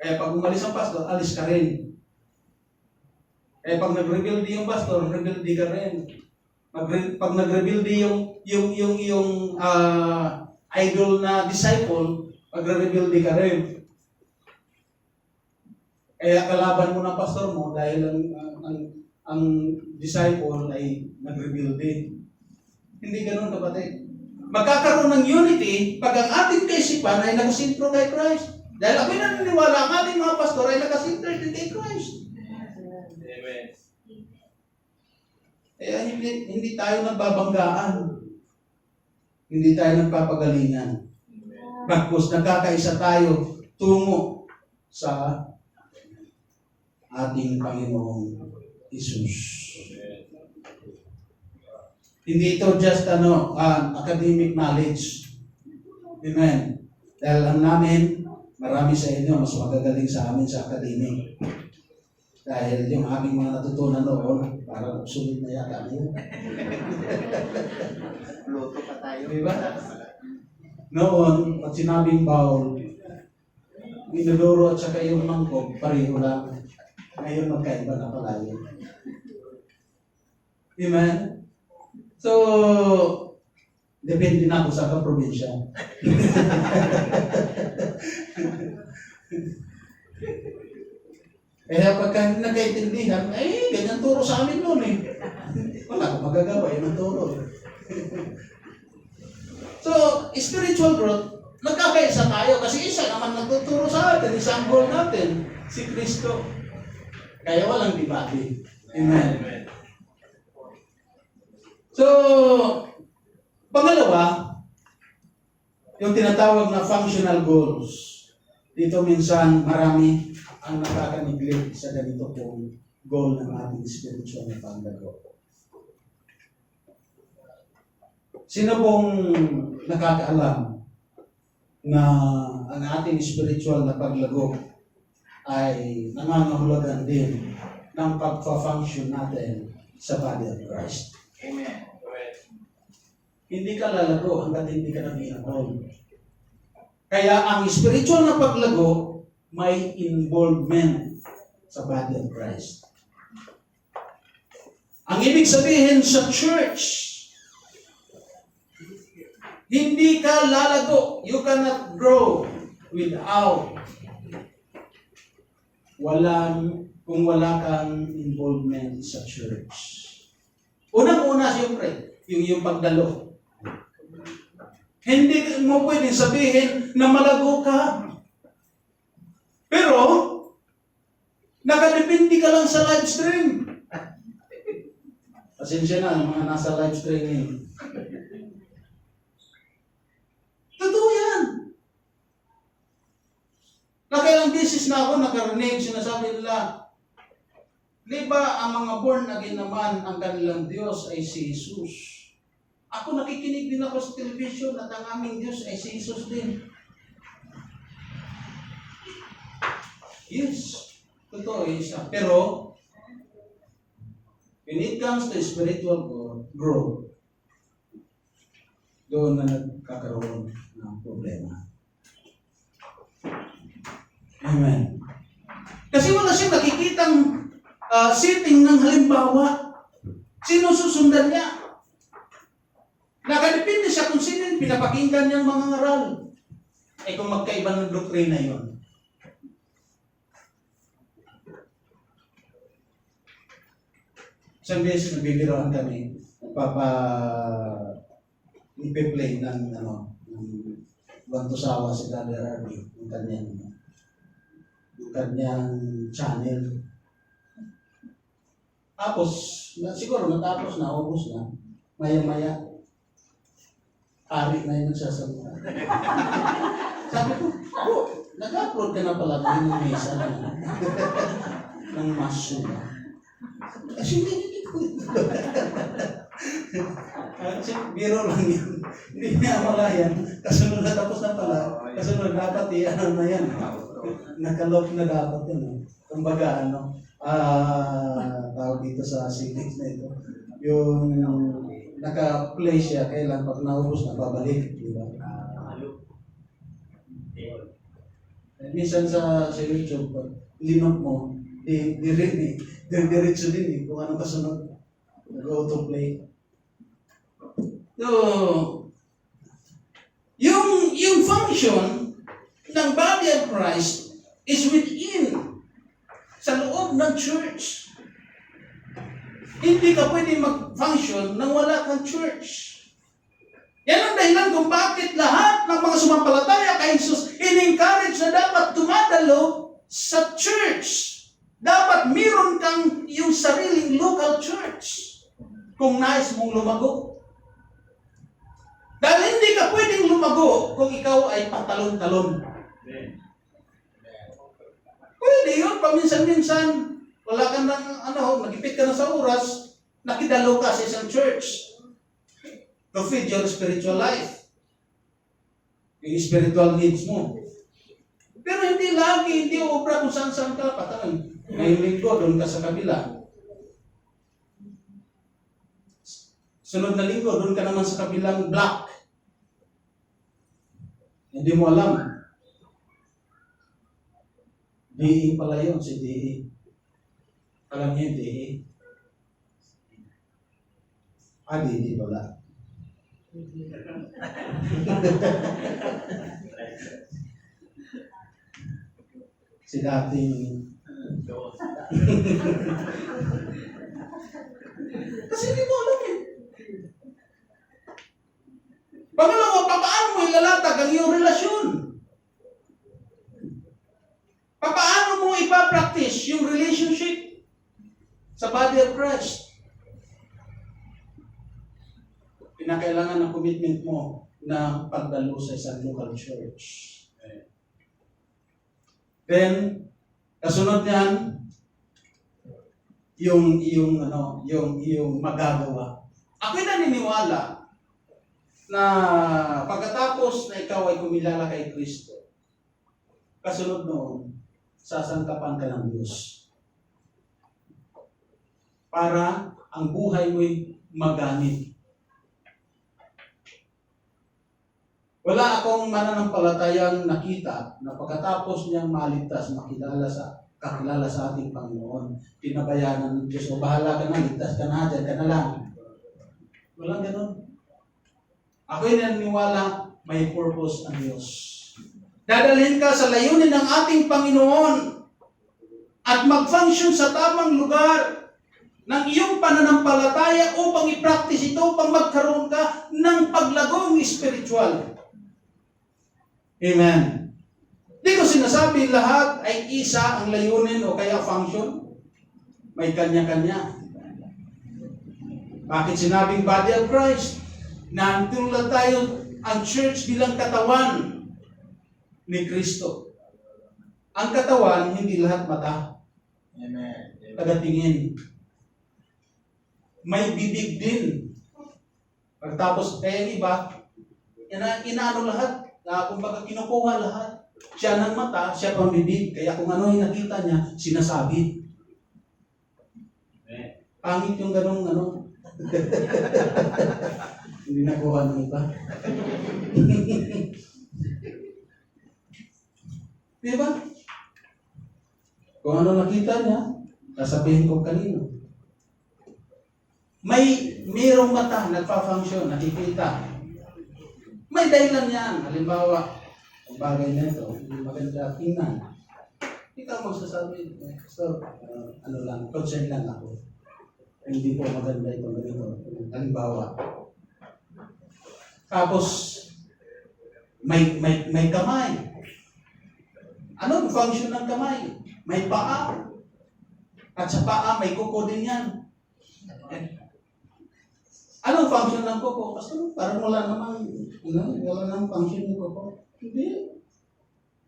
Kaya pag umalis ang pastor, alis ka rin. Kaya pag nag-rebuild yung pastor, rebuild ka rin. Pag nag-rebuild yung idol na disciple, magre-rebuild ka rin. Kaya kalaban mo ng pastor mo dahil ang disciple ay nag-rebuild din. Hindi ganoon, kapatid. Magkakaroon ng unity pag ang ating kaisipan ay nakasintro kay Christ. Dahil ako'y naniniwala ang ating mga pastor ay nakasintro din kay Christ. Amen. Kaya hindi tayo nagbabanggaan. Hindi tayo nagpapagalingan. Bagkus nagkakaisa tayo tungo sa ating Panginoong Hesus. Hindi ito just academic knowledge. Amen. Dahil ang namin, marami sa inyo mas magagaling sa amin sa academic. Dahil yung aming mga natutunan noon, parang sulit na yata ngayon. Luto pa tayo. Diba? Noon, pag sinabing bowl, minuduro at saka yung mangkok, pareho lang. Ngayon magkaiba na pala yun. Amen? So, depende na ako sa kaprobinsya. Kaya pagka nagkaintindihan, ganyan turo sa amin noon eh. Wala akong magagawa, yun ang turo. So, spiritual growth, nagkakaisa tayo kasi isa naman nagtuturo sa atin, isang goal natin, si Kristo. Kaya walang debate. Amen. So, pangalawa, yung tinatawag na functional goals. Dito minsan marami ang nakaka-neglect sa ganito pong goal ng ating spiritual na paglago. Sino pong nakakaalam na ang ating spiritual na paglago ay nangangahulugan din ng pagpa-function natin sa body of Christ? Amen. Hindi ka lalago hanggat hindi ka nag-i-enroll. Kaya ang spiritual na paglago may involvement sa body of Christ. Ang ibig sabihin sa church, hindi ka lalago. You cannot grow without kung wala kang involvement sa church. Unang-una siyempre, yung pagdalo. Hindi mo pwedeng sabihin na malago ka. Pero, nakadepende ka lang sa live stream. Pasensya na, mga nasa live streaming. Totoo yan. Nakailang beses na ako nakarinig, sinasabi nila, di ba ang mga born again naman, ang kanilang Diyos ay si Jesus? Ako nakikinig din ako sa television at ang aming Diyos ay si Jesus din. Yes, totoo isa. Pero, when it comes to spiritual growth, doon na nagkakaroon ng problema. Amen. Kasi wala siyang nakikitang setting ng halimbawa. Sino susundan niya? Nakadepende siya kung sino yung pinapakinggan niyang mga ngaral. Eh kung magkaiba ng doktrina yon. Isang beses nagbibiroan kami, ipe-play ng Bantusawa si Brother Arby, yung kanyang channel. Tapos, siguro natapos na, ubos na, maya-maya, ari na yung nagsasalita. Sabi ko, nag-upload ka na pala ng mesa ng mass nila. Kasi hindi ko ito. Biro lang yun. Hindi niya malayan. Kasunod na tapos na pala. Kasunod dapat ano na yan. Nakalop na dapat yun. Kumbaga tawag dito sa settings na ito. Yung naka-play siya, kailan pag naubos na babalik. Diba? Minsan sa YouTube, linok mo, diretso din eh, kung anong kasunod. Nag-autoplay. So, yung function ng body of Christ is within, sa loob ng church. Hindi ka pwede mag-function nang wala kang church. Yan ang dahilan kung bakit lahat ng mga sumampalataya kay Jesus in-encourage na dapat dumadalo sa church. Dapat meron kang yung sariling local church kung nais mong lumago. Dahil hindi ka pwedeng lumago kung ikaw ay patalon-talon. Pwede yun, paminsan-minsan, wala ka nang, nagipit ka na sa oras, nakidalo ka sa isang church to feed your spiritual life. Yung spiritual needs mo. Pero hindi lagi, hindi obra kung saan-saan ka, patalan. Ngayong linggo, doon ka sa kabila. Sunod na linggo, doon ka naman sa kabilang block. Hindi mo alam. DE pala yun, si DE. Alam niyo yung DE? DE pala. Si dating kasi hindi mo alam eh. Pangalawa, paano mo ilalatag ang iyong relasyon? Paano mo ipapractice yung relationship sa body of Christ? Pinakailangan ng commitment mo na pagdalo sa isang local church. Then, kasunod niyan, yung magagawa. Ako'y naniniwala na pagkatapos na ikaw ay kumilala kay Kristo, kasunod noon, sasangkapan ka ng Diyos. Para ang buhay mo'y magamit. Wala akong mananampalatayang nakita na pagkatapos niyang maligtas, kakilala sa ating Panginoon, pinabayanan ng Diyos, o bahala ka na, ligtas ka na, dyan ka na lang. Walang ganun. Ako'y naniniwala may purpose ang Diyos. Dadalhin ka sa layunin ng ating Panginoon at mag-function sa tamang lugar ng iyong pananampalataya upang i-practice ito, upang magkaroon ka ng paglagong spiritual. Amen. Di ko sinasabi lahat ay isa ang layunin o kaya function. May kanya-kanya. Bakit sinabing body of Christ? Nandun lang tayo ang church bilang katawan ni Kristo. Ang katawan, hindi lahat mata. Amen. Tagatingin. May bibig din. Pagtapos, kaya iba, inaano lahat. Kumbaga kinukuha lahat. Siya ng mata, siya pang bibig. Kaya kung ano yung nakita niya, sinasabi. Pangit yung ganong ano. Hindi nakuha ng iba. Diba? Kung ano nakita niya, sasabihin ko kanino. Mayroong mata, nagpa-function, nakikita. May dahilan yan. Halimbawa, ang bagay na ito, hindi maganda tingnan. Ikaw magsasabi, so, ano lang, concern lang ako. Hindi po maganda ito, ganito. Halimbawa. Tapos, may kamay. Anong function ng kamay? May paa. At sa paa, may kuko din yan. Anong function ng kuko? Kasi parang wala namang function ng kuko. Hindi.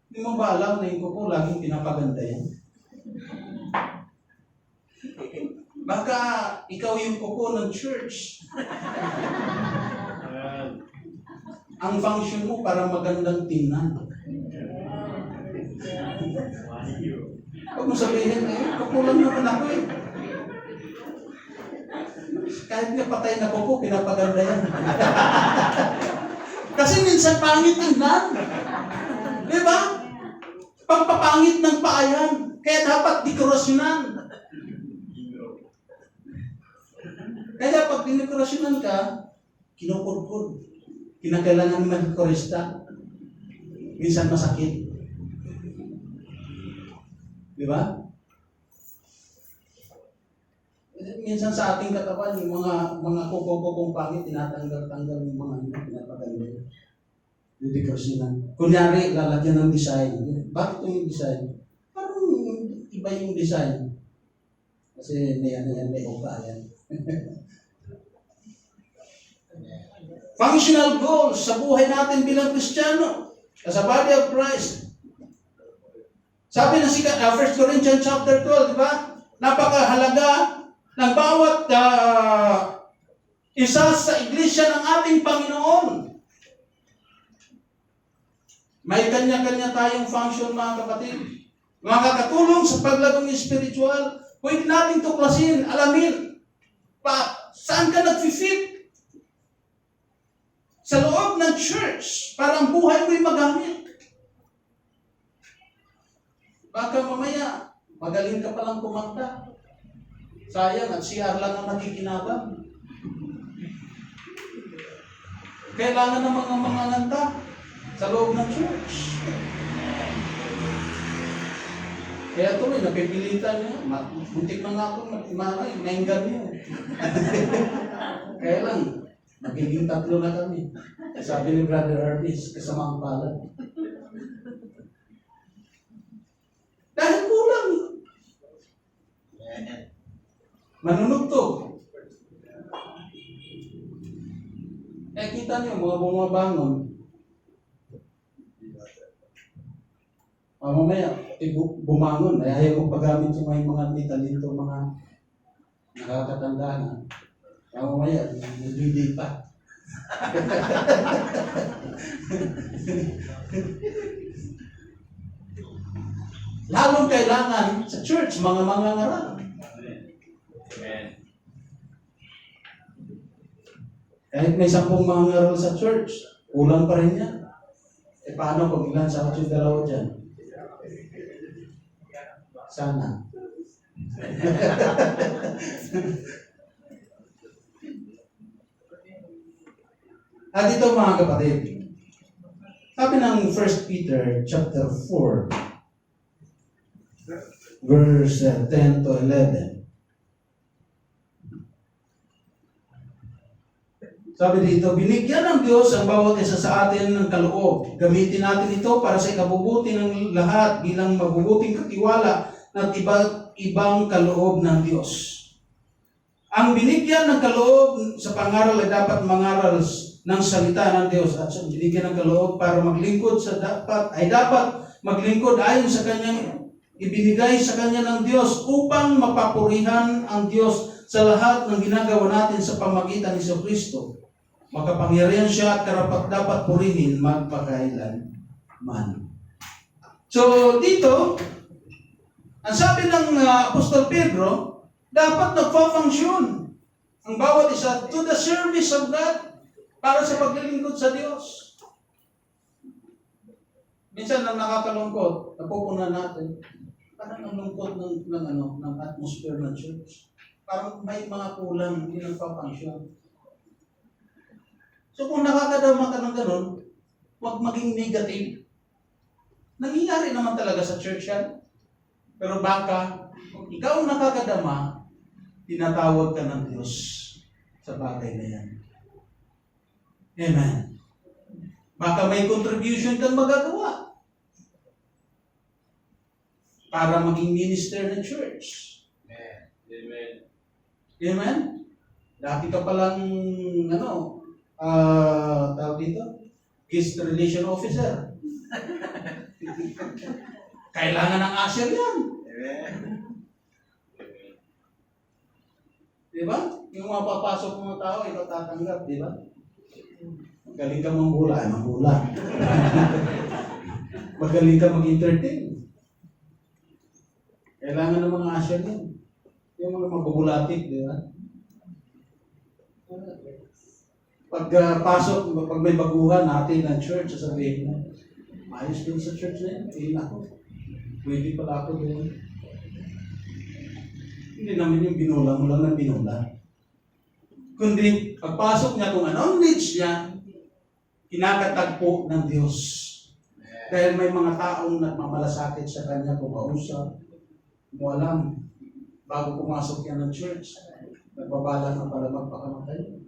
Hindi mo ba alam na yung kuko laging pinapaganda yan? Baka ikaw yung kuko ng church. Ang function mo para magandang tingnan. Huwag mo sabihin, kuko lang naman ako eh. Kahit nga patay na kuko, pinapaganda yan. Kasi minsan pangit tingnan. Diba? Pagpapangit ng paa yan. Kaya dapat dekorasyonan. Kaya pag dinekorasyonan ka, kinukudkud. Kinakailangan mag-dekorista. Minsan masakit. Di ba? Minsan sa ating katawan, yung mga kuko-kukong pangit, tinatanggal-tanggal yung mga pinapaganda. Yung dekorasyonan. Kunyari, lalagyan ng design. Bakit yung design? Parang iba yung design. Kasi may uka yan. Functional goals sa buhay natin bilang Kristiyano, sa body of Christ. Sabi ng 1 Corinthians chapter 12, di ba? Napakahalaga ng bawat isa sa iglesia ng ating Panginoon. May kanya-kanya tayong function, mga kapatid. Mga kakatulong sa paglagong spiritual, pwede natin tuklasin, alamin, saan ka nag-fit sa loob ng church para ang buhay mo'y magamit. Baka mamaya, magaling ka palang kumanta. Sayang, at CR lang ang nakikinabang. Kailangan ng mga nanta sa loob ng church. Kaya tuloy, napipilitan niya. Muntik na nga ako, mainggan niyo. Kaya lang, magiging 3 na kami. Sabi ni Brother Artis, kasamang palad. Dahil kulang. Manunugtog. Kita niyo, mga bumabangon. Mamaya, bumangon. Ayaw ko paggamit yung mga talento, mga nakakatanda na. Mamaya, nagdidig pa. Lalong kailangan sa church, mga mangangaral. Kahit may 10 mangangaral sa church, kulang pa rin yan. paano kung ilan sa 8 dalawa dyan? Sana. At ito mga kapatid, sabi ng 1 Peter chapter 4, verse 10 to 11. Sabi dito, binigyan ng Diyos ang bawat isa sa atin ng kaloob. Gamitin natin ito para sa ikabubuti ng lahat bilang mabubuting katiwala at ibang kaloob ng Diyos. Ang binigyan ng kaloob sa pangaral ay dapat mangaral ng salita ng Diyos at binigyan ng kaloob para maglingkod dapat maglingkod ayon sa kanyang ibinigay sa kanya ng Diyos upang mapapurihan ang Diyos sa lahat ng ginagawa natin sa pamagitan ni Kristo. Makapangyarihan siya at karapat dapat purihin magpakailan man. So dito, ang sabi ng Apostol Pedro, dapat nagpa-function ang bawat isa to the service of God para sa paglilingkod sa Diyos. Minsan nang nakakalungkot, napupunan natin, parang ang lungkot ng atmosphere ng church. Parang may mga kulang, hindi nagpa-function. So kung nakakadama ka ng ganun, huwag maging negative. Nangyayari naman talaga sa church yan. Pero baka, kung ikaw nakakadama, tinatawag ka ng Diyos sa bagay na yan. Amen. Baka may contribution kang magagawa para maging minister ng church. Amen. Amen? Dati ka palang, tawag dito, guest relation officer. Kailangan ng usher yan. Diba? Yung mga papasok mga tao, ikaw tatanggap, diba? Magaling ka manghula, Magaling ka mag-entertain. Kailangan ng mga usher yan. Yung mga magbubulatik, diba? Pag may baguhan natin ng church, sasabihin mo, ayos din sa church na yan, tingin ako. Pwede pala ako doon. Hindi namin yung binula mo lang ng binula. Kundi, pagpasok niya kung anong needs niya, kinakatagpo ng Diyos. Dahil may mga taong nagmamalasakit sa kanya kung kausap. Mo alam, bago pumasok yan ng church, nagbabala na para magpakamatay.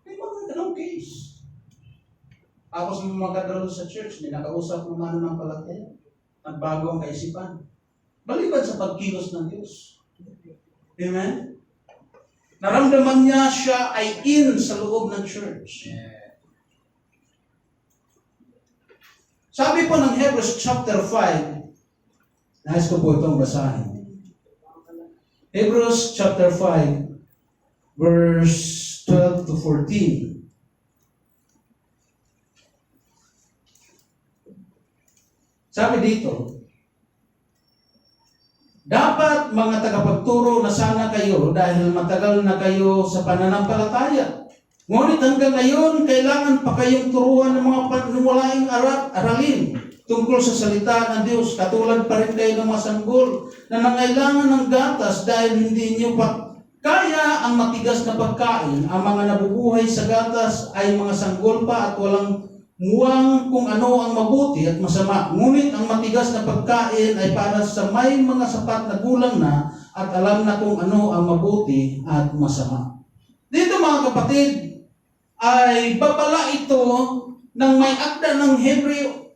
May mga ganong case. Tapos magkakaroon sa church, may nakausap ng mananampalataya. Nagbago ang kaisipan. Baliban sa pagkilos ng Diyos. Amen? Naramdaman niya siya ay in sa loob ng church. Sabi po ng Hebrews chapter 5, nais ko po itong basahin. Hebrews chapter 5, verse 12 to 14. Sabi dito, dapat mga tagapagturo na sana kayo dahil matagal na kayo sa pananampalataya. Ngunit hanggang ngayon, kailangan pa kayong turuan ng mga panumulaing aralin tungkol sa salita ng Diyos. Katulad pa rin kayo ng mga sanggol na nangailangan ng gatas dahil hindi niyo pa kaya ang matigas na pagkain. Ang mga nabubuhay sa gatas ay mga sanggol pa at walang muwang kung ano ang mabuti at masama. Ngunit ang matigas na pagkain ay para sa may mga sapat na gulang na at alam na kung ano ang mabuti at masama. Dito mga kapatid, ay babala ito ng may akda ng Hebreo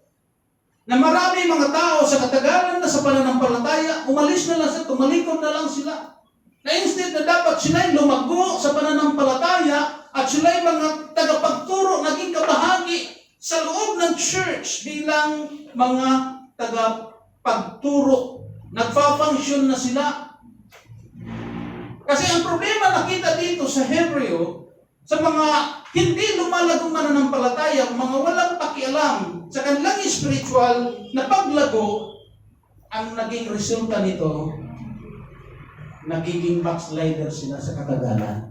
na marami mga tao sa katagalan na sa pananampalataya, umalis na lang sila, tumalikod na lang sila. Na instead na dapat sila'y lumago sa pananampalataya at sila'y mga tagapagturo, naging kabahagi sa loob ng church bilang mga tagapagturo. Nagfa-function na sila. Kasi ang problema nakita dito sa Hebreo, sa mga hindi lumalagong mananampalataya, mga walang pakialam sa kanilang spiritual na paglago, ang naging resulta nito, nagiging backslider sila sa katagalan.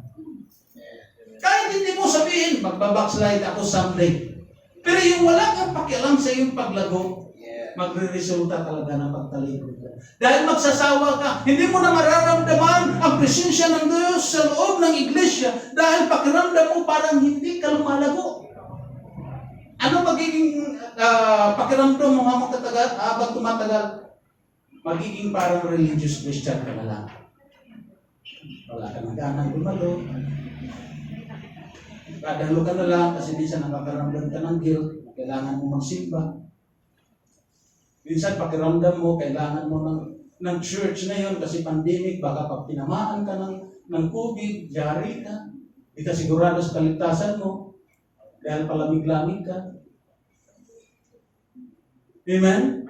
Kahit hindi mo sabihin, magbabackslide ako someday. Pero yung wala kang pakialam sa iyong paglago, magre-resulta talaga ng pagtalikod ka. Dahil magsasawa ka, hindi mo na mararamdaman ang presensya ng Diyos sa loob ng iglesia dahil pakiramdam mo parang hindi ka lumalago. Ano magiging pakiramdam mo habang tumatagal? Magiging parang religious Christian ka na lang. Wala ka ng ganang lumalo. Kadalo ka na lang kasi minsan nakakaramdam ka ng guilt, kailangan mo magsimba. Minsan pakiramdam mo, kailangan mo ng church na yun kasi pandemic, baka pag tinamaan ka ng COVID, yari ka. Hindi ka sigurado sa kaligtasan mo dahil palamig-lamig ka. Amen?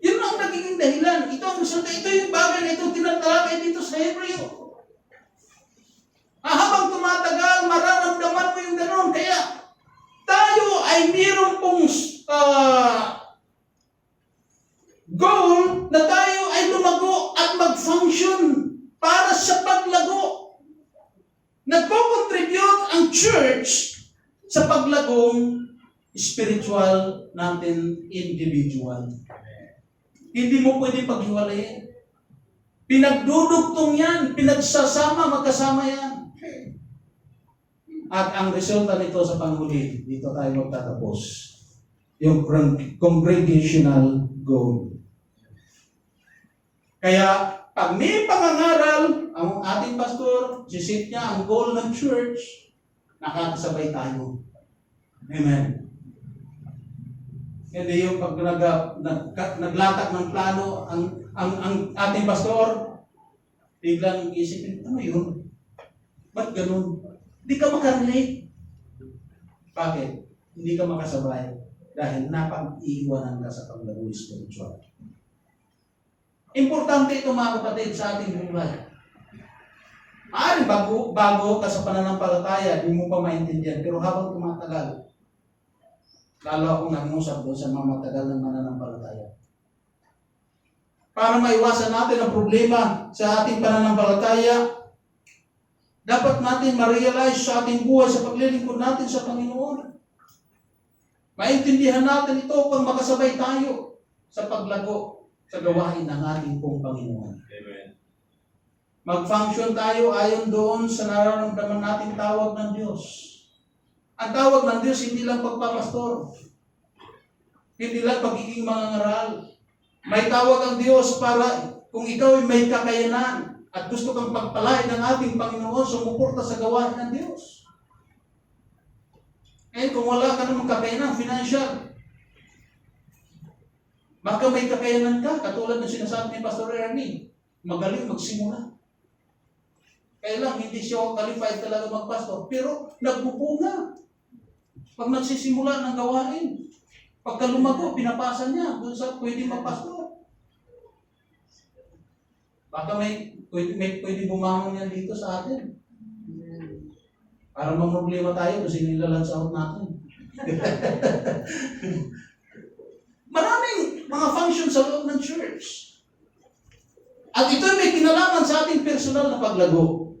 Yun ang nagiging dahilan. Ito ang resulta. Ito yung bagay na ito tinatalakay dito sa Hebreo. Habang tumatagal, mararamdaman mo yung ganoon. Kaya tayo ay mayroon pong goal na tayo ay lumago at mag-function para sa paglago. Nagpo-contribute ang church sa paglagong spiritual natin individual. Hindi mo pwede paghiwalayin. Pinagdudugtong yan, pinagsasama, magkasama yan. At ang resulta nito sa panghuli, dito tayo magtatapos. Yung congregational goal. Kaya, pag may pangangaral, ang ating pastor, sisit niya ang goal ng church, nakakasabay tayo. Amen. Hindi yung pag naglatak ng plano, ang ating pastor, biglang isipin, ano yun? Ba't ganun? Hindi ka makarelate. Bakit? Hindi ka makasabay dahil napag-iiwanan ka sa paglago spiritual. Importante ito mga kapatid sa ating buhay. Maaaring bago ka sa pananampalataya, hindi mo pa maintindihan. Pero habang tumatagal, lalo akong nangusap doon sa mga matagal ng mananampalataya. Para maiwasan natin ang problema sa ating pananampalataya, dapat natin ma-realize sa ating buhay sa paglilingkod natin sa Panginoon. Maintindihan natin ito pag makasabay tayo sa paglago sa gawain ng ating pong Panginoon. Amen. Mag-function tayo ayon doon sa nararamdaman nating tawag ng Diyos. Ang tawag ng Diyos hindi lang pagpapastor. Hindi lang pagiging mangangaral. May tawag ang Diyos para kung ikaw ay may kakayanan at gusto kang pagpalain ng ating Panginoon, sumuporta sa gawain ng Diyos. Eh kung wala ka namang kakayanan, financial, baka may kakayanan ka, katulad ng sinasabi ni Pastor Ernie, magaling magsimula. Kaya lang, hindi siya qualified talaga magpastor, pero nagbubunga. Pag nagsisimula ng gawain, pagka lumago, pinapasa niya doon sa pwede magpastor. Baka may pwede bumangon yan dito sa atin. Para mamroblema tayo kasi nilalansa out natin. Maraming mga function sa loob ng church. At ito may kinalaman sa ating personal na paglago.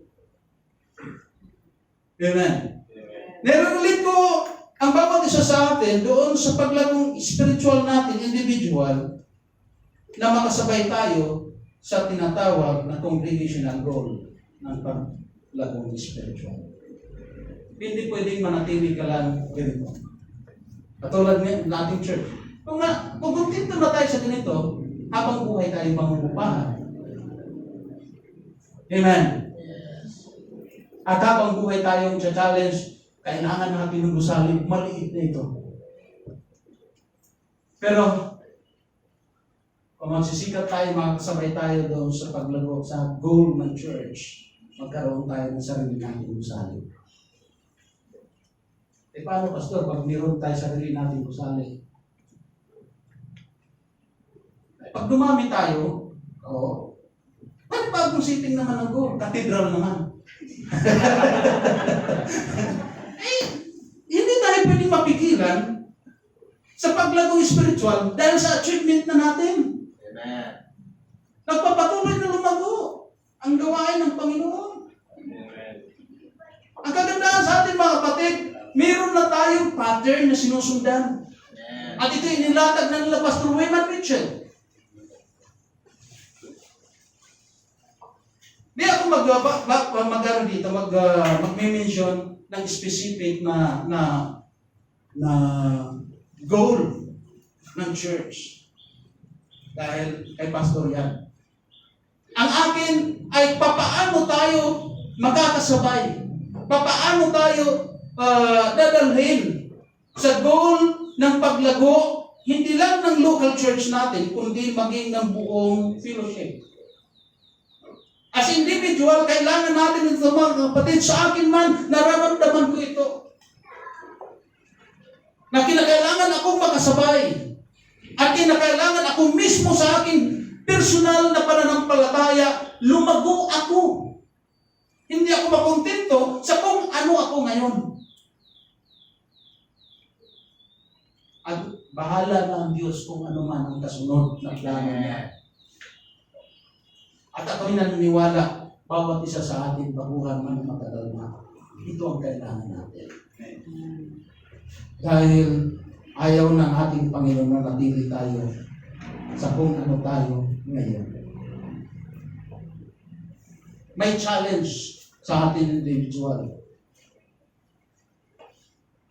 Amen. Nire-relate ko ang bawat isa sa atin doon sa paglagong spiritual natin, individual, na makasabay tayo sa tinatawag na congregational goal ng paglagong spiritual. Hindi pwedeng manatili ka lang ganito. Katulad ng ating church. Kung kontento na tayo sa ganito, habang buhay tayo mangungupahan. Amen. At habang buhay tayong challenge, kailangan natin ng gusali, maliit na ito. Pero, kung magsisikap tayo, makakasabay tayo doon sa paglago sa goal ng church, magkaroon tayo ng sarili natin gusali. Eh paano, Pastor, pag meron tayo sarili natin gusali? Pag dumami tayo, bagong sitting naman ang goal, cathedral naman. Hindi tayo pwedeng mapigilan sa paglagong spiritual dahil sa achievement na natin. Amen. Nagpapatuloy na lumago ang gawain ng Panginoon. Amen. Ang kagandahan sa atin mga kapatid, meron na tayong pattern na sinusundan. At ito inilatag na nila Pastor Wayman Mitchell. Di ako mag-mention ng specific na goal ng church. Dahil kay Pastor yan. Ang akin ay papaano tayo magkakasabay. Papaano tayo dadalhin sa goal ng paglago, hindi lang ng local church natin, kundi maging ng buong fellowship. As individual, kailangan natin ito mga kapatid. Sa akin man, nararamdaman ko ito. Na kinakailangan akong makasabay. At kinakailangan ako mismo sa aking personal na pananampalataya, lumago ako. Hindi ako makontento sa kung ano ako ngayon. At bahala na ang Diyos kung ano man ang kasunod na plano niya. At ako'y naniniwala, bawat isa sa atin, baguhan man matagal na, ito ang kailangan natin. Dahil ayaw ng ating Panginoon na natili tayo sa kung ano tayo ngayon. May challenge sa atin individual.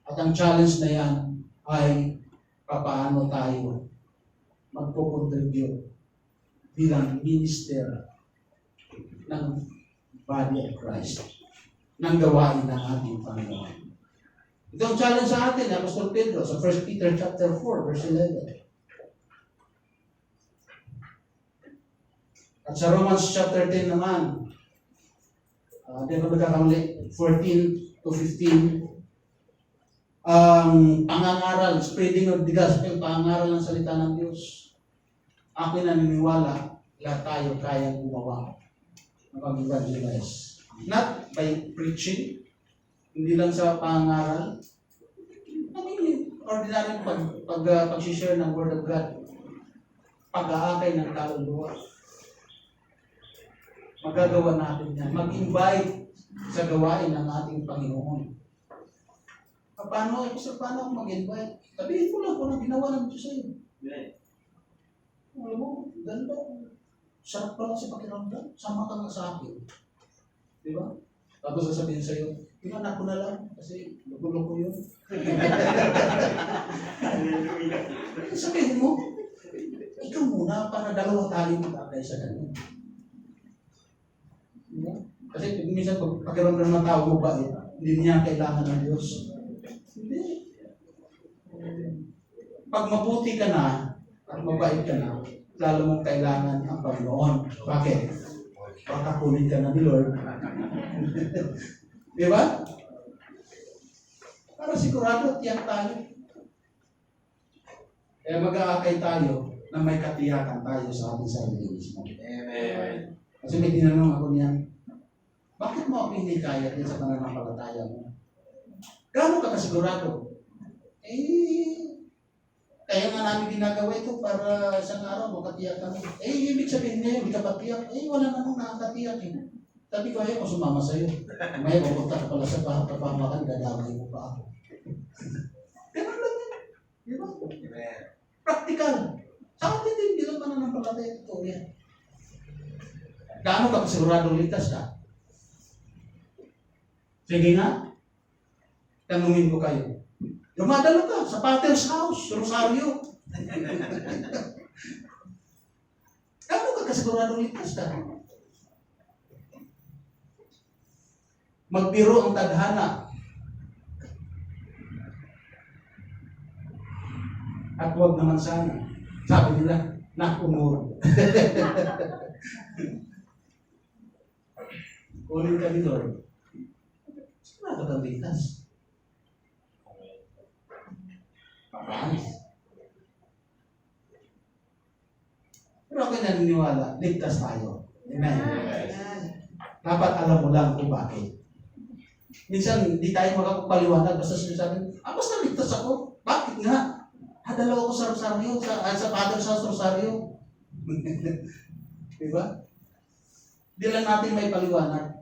At ang challenge na yan ay papaano tayo magpo-contribute bilang minister ng body of Christ, ng gawain ng ating Panginoon. Ito ang challenge sa atin, Apostol Pedro, sa 1 Peter chapter 4, verse 11. At sa Romans chapter 10 naman, di ba nagkakamali, 14 to 15, pangangaral, spreading of the gospel, pangangaral ng salita ng Diyos. Ako'y naniniwala, lahat tayo kayang gumawa ng pag-evangelize. Not by preaching, hindi lang sa pangangaral. Ordinary pag-share ng Word of God. Pag-aakay ng kaluluwa. Magagawa natin yan. Mag-invite sa gawain ng ating Panginoon. Paano ako mag-invite? Sabihin ko lang kung anong ginawa ng Diyos sa'yo. Alam mo, ganda. Sarap pala sa pakiramdam. Sama ka nga sa akin. Di ba? Tapos sasabihin sa'yo, anak ko na lang kasi nagulo ko yun. Sabihin mo, ikaw muna para dalawa tayo mag-apply sa ganun. Diba? Kasi minsan pag pakiramdam ng tao mo ba, hindi niya kailangan ng Diyos. Hindi. Pag mabuti ka na at mabait ka na, lalo mong kailangan ang Panginoon. Bakit? Baka kunin ka na ni Lord. Di ba? Para sigurado tiyak tayo. Kaya mag-aakay tayo na may katiyakan tayo sa ating sarili mismo. Amen. Kasi may tinanong ako niyan, bakit mo ako hindi kaya din sa pananampalataya mo? Gaano ka kasigurado? Kaya nga namin ginagawa ito para isang araw makatiyak kami. Ibig sabihin niya hindi ka patiyak. Wala namang nakakatiyak eh. Sabi ko, ayaw ko sumama sa'yo. May pupunta ka pala sa pahamakan, dadamay mo pa ako. Ganun lang yun. Di ba? Practical. Sa atin din, bilang mananampalataya ito yan. Gaano ka sigurado ligtas ka? Sige nga. Tanungin ko kayo. Dumadalo ka sa Father's house, Rosario. Gaano ka kasigurado ligtas ka? Magbiro ang tadhana. At huwag naman sana. Sabi nila, nakumuro. Kunin ka ni Lord. Saan ka ligtas? Papanis. Pero ako'y naniniwala, ligtas tayo. Amen. Dapat alam mo lang kung bakit. Minsan, hindi tayo makapagpaliwanag basta sinasabi, basta ligtas ako. Bakit nga? Dalawa ko sa Rosario, sa Father's house Rosario. Diba? Di lang natin may paliwanag.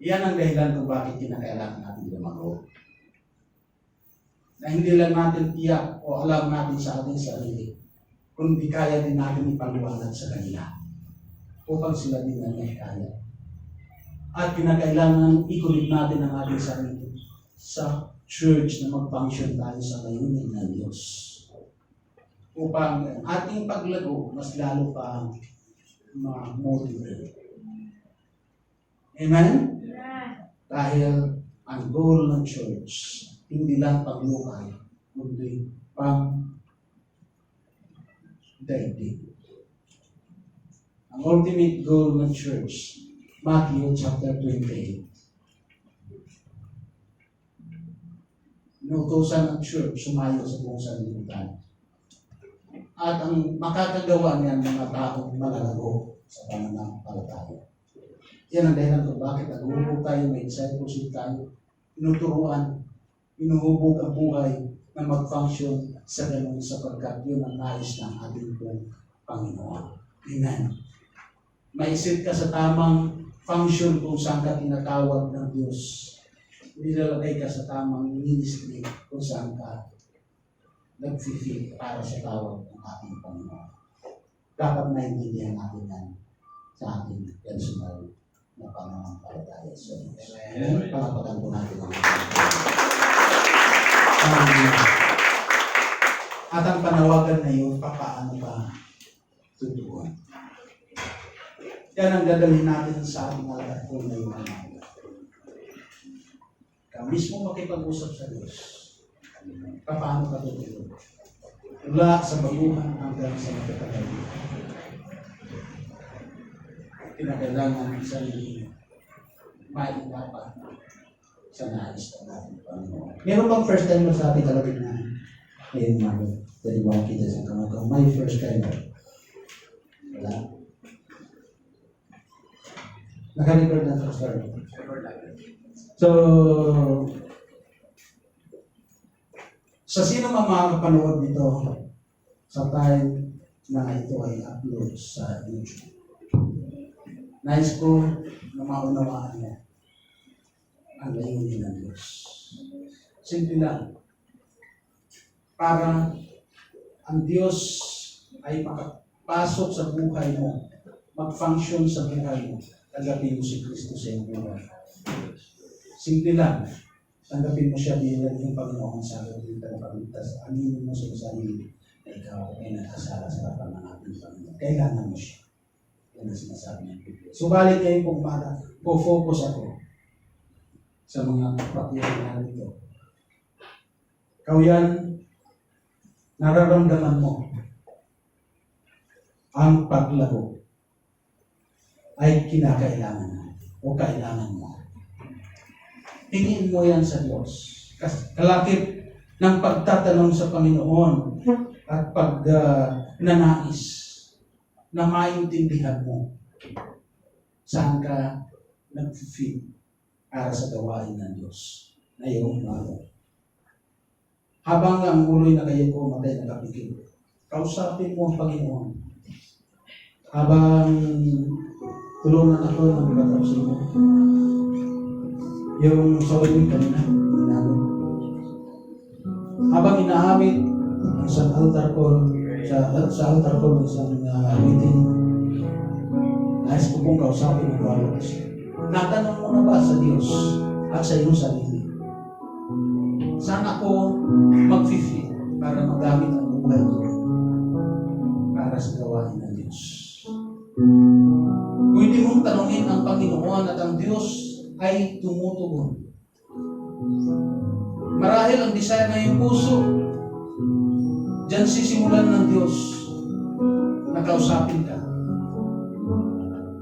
Yan ang dahilan kung bakit kinakailangan natin lumago. Na hindi lang natin tiyak o alam natin sa ating sarili, kundi kaya din natin ipaliwanag sa kanila upang sila din na may kaya. At kinakailangan ikulit natin ang ating sarili sa church na mag-function tayo sa layunin ng Diyos. Upang ang ating paglago mas lalo pa ma-motivate. Amen? Dahil ang goal ng church, hindi lang paglukay, kundi pang daigdig. Ang ultimate goal ng church, Matthew chapter 28. Inutusan ng church sumayo sa buong sanlibutan. At ang makakagawa niyan mga taong malalago sa pananampalataya. Yan ang dahilan kung bakit nag-uubog tayo, may discipleship tayo, tinuturuan, inuhubog ang buhay na mag-function sa ganun sapagkat yun ang nais ng ating Panginoon. Amen. Maisip ka sa tamang function kung saan ka tinatawag ng Diyos. Nilalagay ka sa tamang ministry kung saan ka nag-fit para sa tawag ng ating Panginoon. Dapat naintindihan natin yan sa ating personal na pananampalataya sa Diyos. Palapagan po natin ang at ang panawagan na yun, paano ba tutuan? Yan ang dadalhin natin sa ating alagat kung na yung mga. Ikaw mismo makipag-usap sa Diyos. Paano ka tutuan? Mula sa baguhan hanggang sa matatagal. Kinakailangan sa sarili mailapat sa nais ng ating Panginoon. Meron bang first time mo sa ating kalapit na ngayon, Margo? Pwede ba kita sa kamay ko? My first time mo. Wala? Naka-record na sa story. So, sa sino man makakapanood nito sa time na ito ay upload sa YouTube. Nais ko na maunawaan niya ang layunin ng Diyos. Simple lang. Para ang Diyos ay makapasok sa buhay mo, mag-function sa buhay mo, tanggapin mo si Kristo sa iyong buhay. Simple lang. Tanggapin mo siya bilang yung Panginoon sa ating tagapagligtas. Aminin mo sa sarili na ikaw ay nakasala sa harapan ng ating Panginoon. Kailangan mo siya. Yan ang sinasabi ng Biblia. Subalit ngayon pong para, focus ako sa mga kapatiyan na ito. Ikaw yan, nararamdaman mo ang paglago ay kinakailangan mo o kailangan mo. Tingin mo yan sa Diyos. Kalakip ng pagtatanong sa Panginoon at nanais na maintindihan mo saan ka nag-fit para sa gawain ng Diyos na iyong mga. Habang ang ulo'y nakayuko, matay nakapikit, kausapin mo ang Panginoon. Habang tulungan ako ng katapsin mo. Yung sa wedding kanina, inamit. Habang inaamit ang isang altar call, sa altar call ng isang meeting, nais ko pong kausapin ng followers. Natanong mo na ba sa Diyos at sa iyong sarili? Saan ako mag-fit para magamit ang buhay ko para sa gawain ng Diyos? Pwede mong tanongin ang Panginoon at ang Diyos ay tumutugon. Marahil ang desire ng iyong puso, diyan sisimulan ng Diyos na kausapin ka.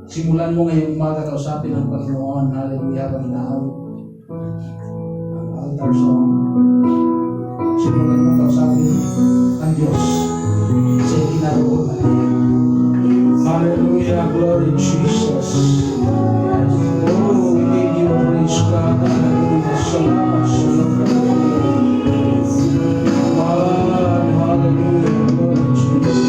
Simulan mo ngayong umaga kausapin ng Panginoon. Hallelujah, Panginoon. Ang altar song. Simulan mo kausapin ang Diyos sa ikinaroon na niya. Hallelujah, glory Jesus. Oh, we give you praise, God. Hallelujah, salamat, salamat. Hallelujah, glory Jesus.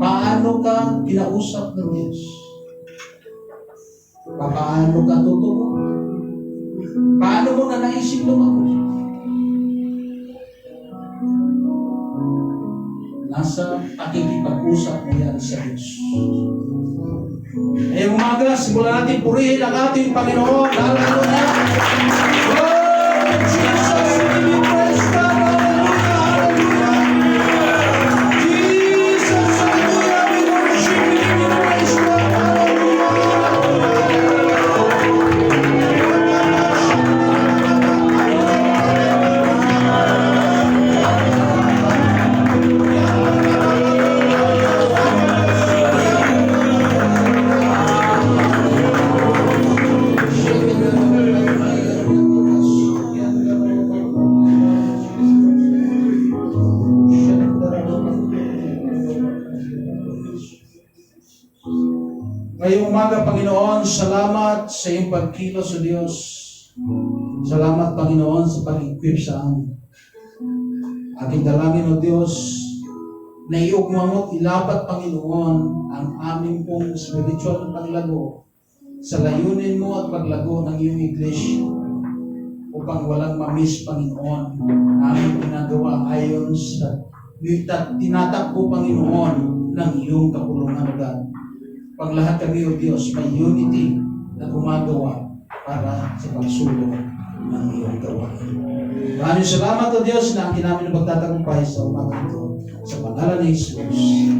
Paano ka kinausap ng Diyos? Paano ka tutubo? Paano mo na naisip lumago? Nasa pakikipag-usap mo yan sa Diyos. Ngayong umaga, simulan natin purihin ang ating Panginoon. Hallelujah! Lord Jesus, we give you praise, God. Hallelujah! Hallelujah! Jesus, hallelujah! We worship you, we give you praise, God. Ngayong umaga, Panginoon, salamat sa iyong pagkilos, O Diyos. Salamat, Panginoon, sa pag-equip sa amin. Aking dalangin, O Diyos, na iugma mo't ilapat, Panginoon, ang aming pong spiritual na paglago sa layunin mo at paglago ng iyong iglesia upang walang mamiss, Panginoon, na aming ginagawa ayon sa tinatakbo, Panginoon, ng iyong kapulungan, God. Pag lahat kami, O Diyos, may unity na gumagawa para sa pagsulong ng iyong gawain. Maraming salamat, O Diyos, na ang namin na pagtatagumpay sa umaga ito. Sa pangalan ni Jesus.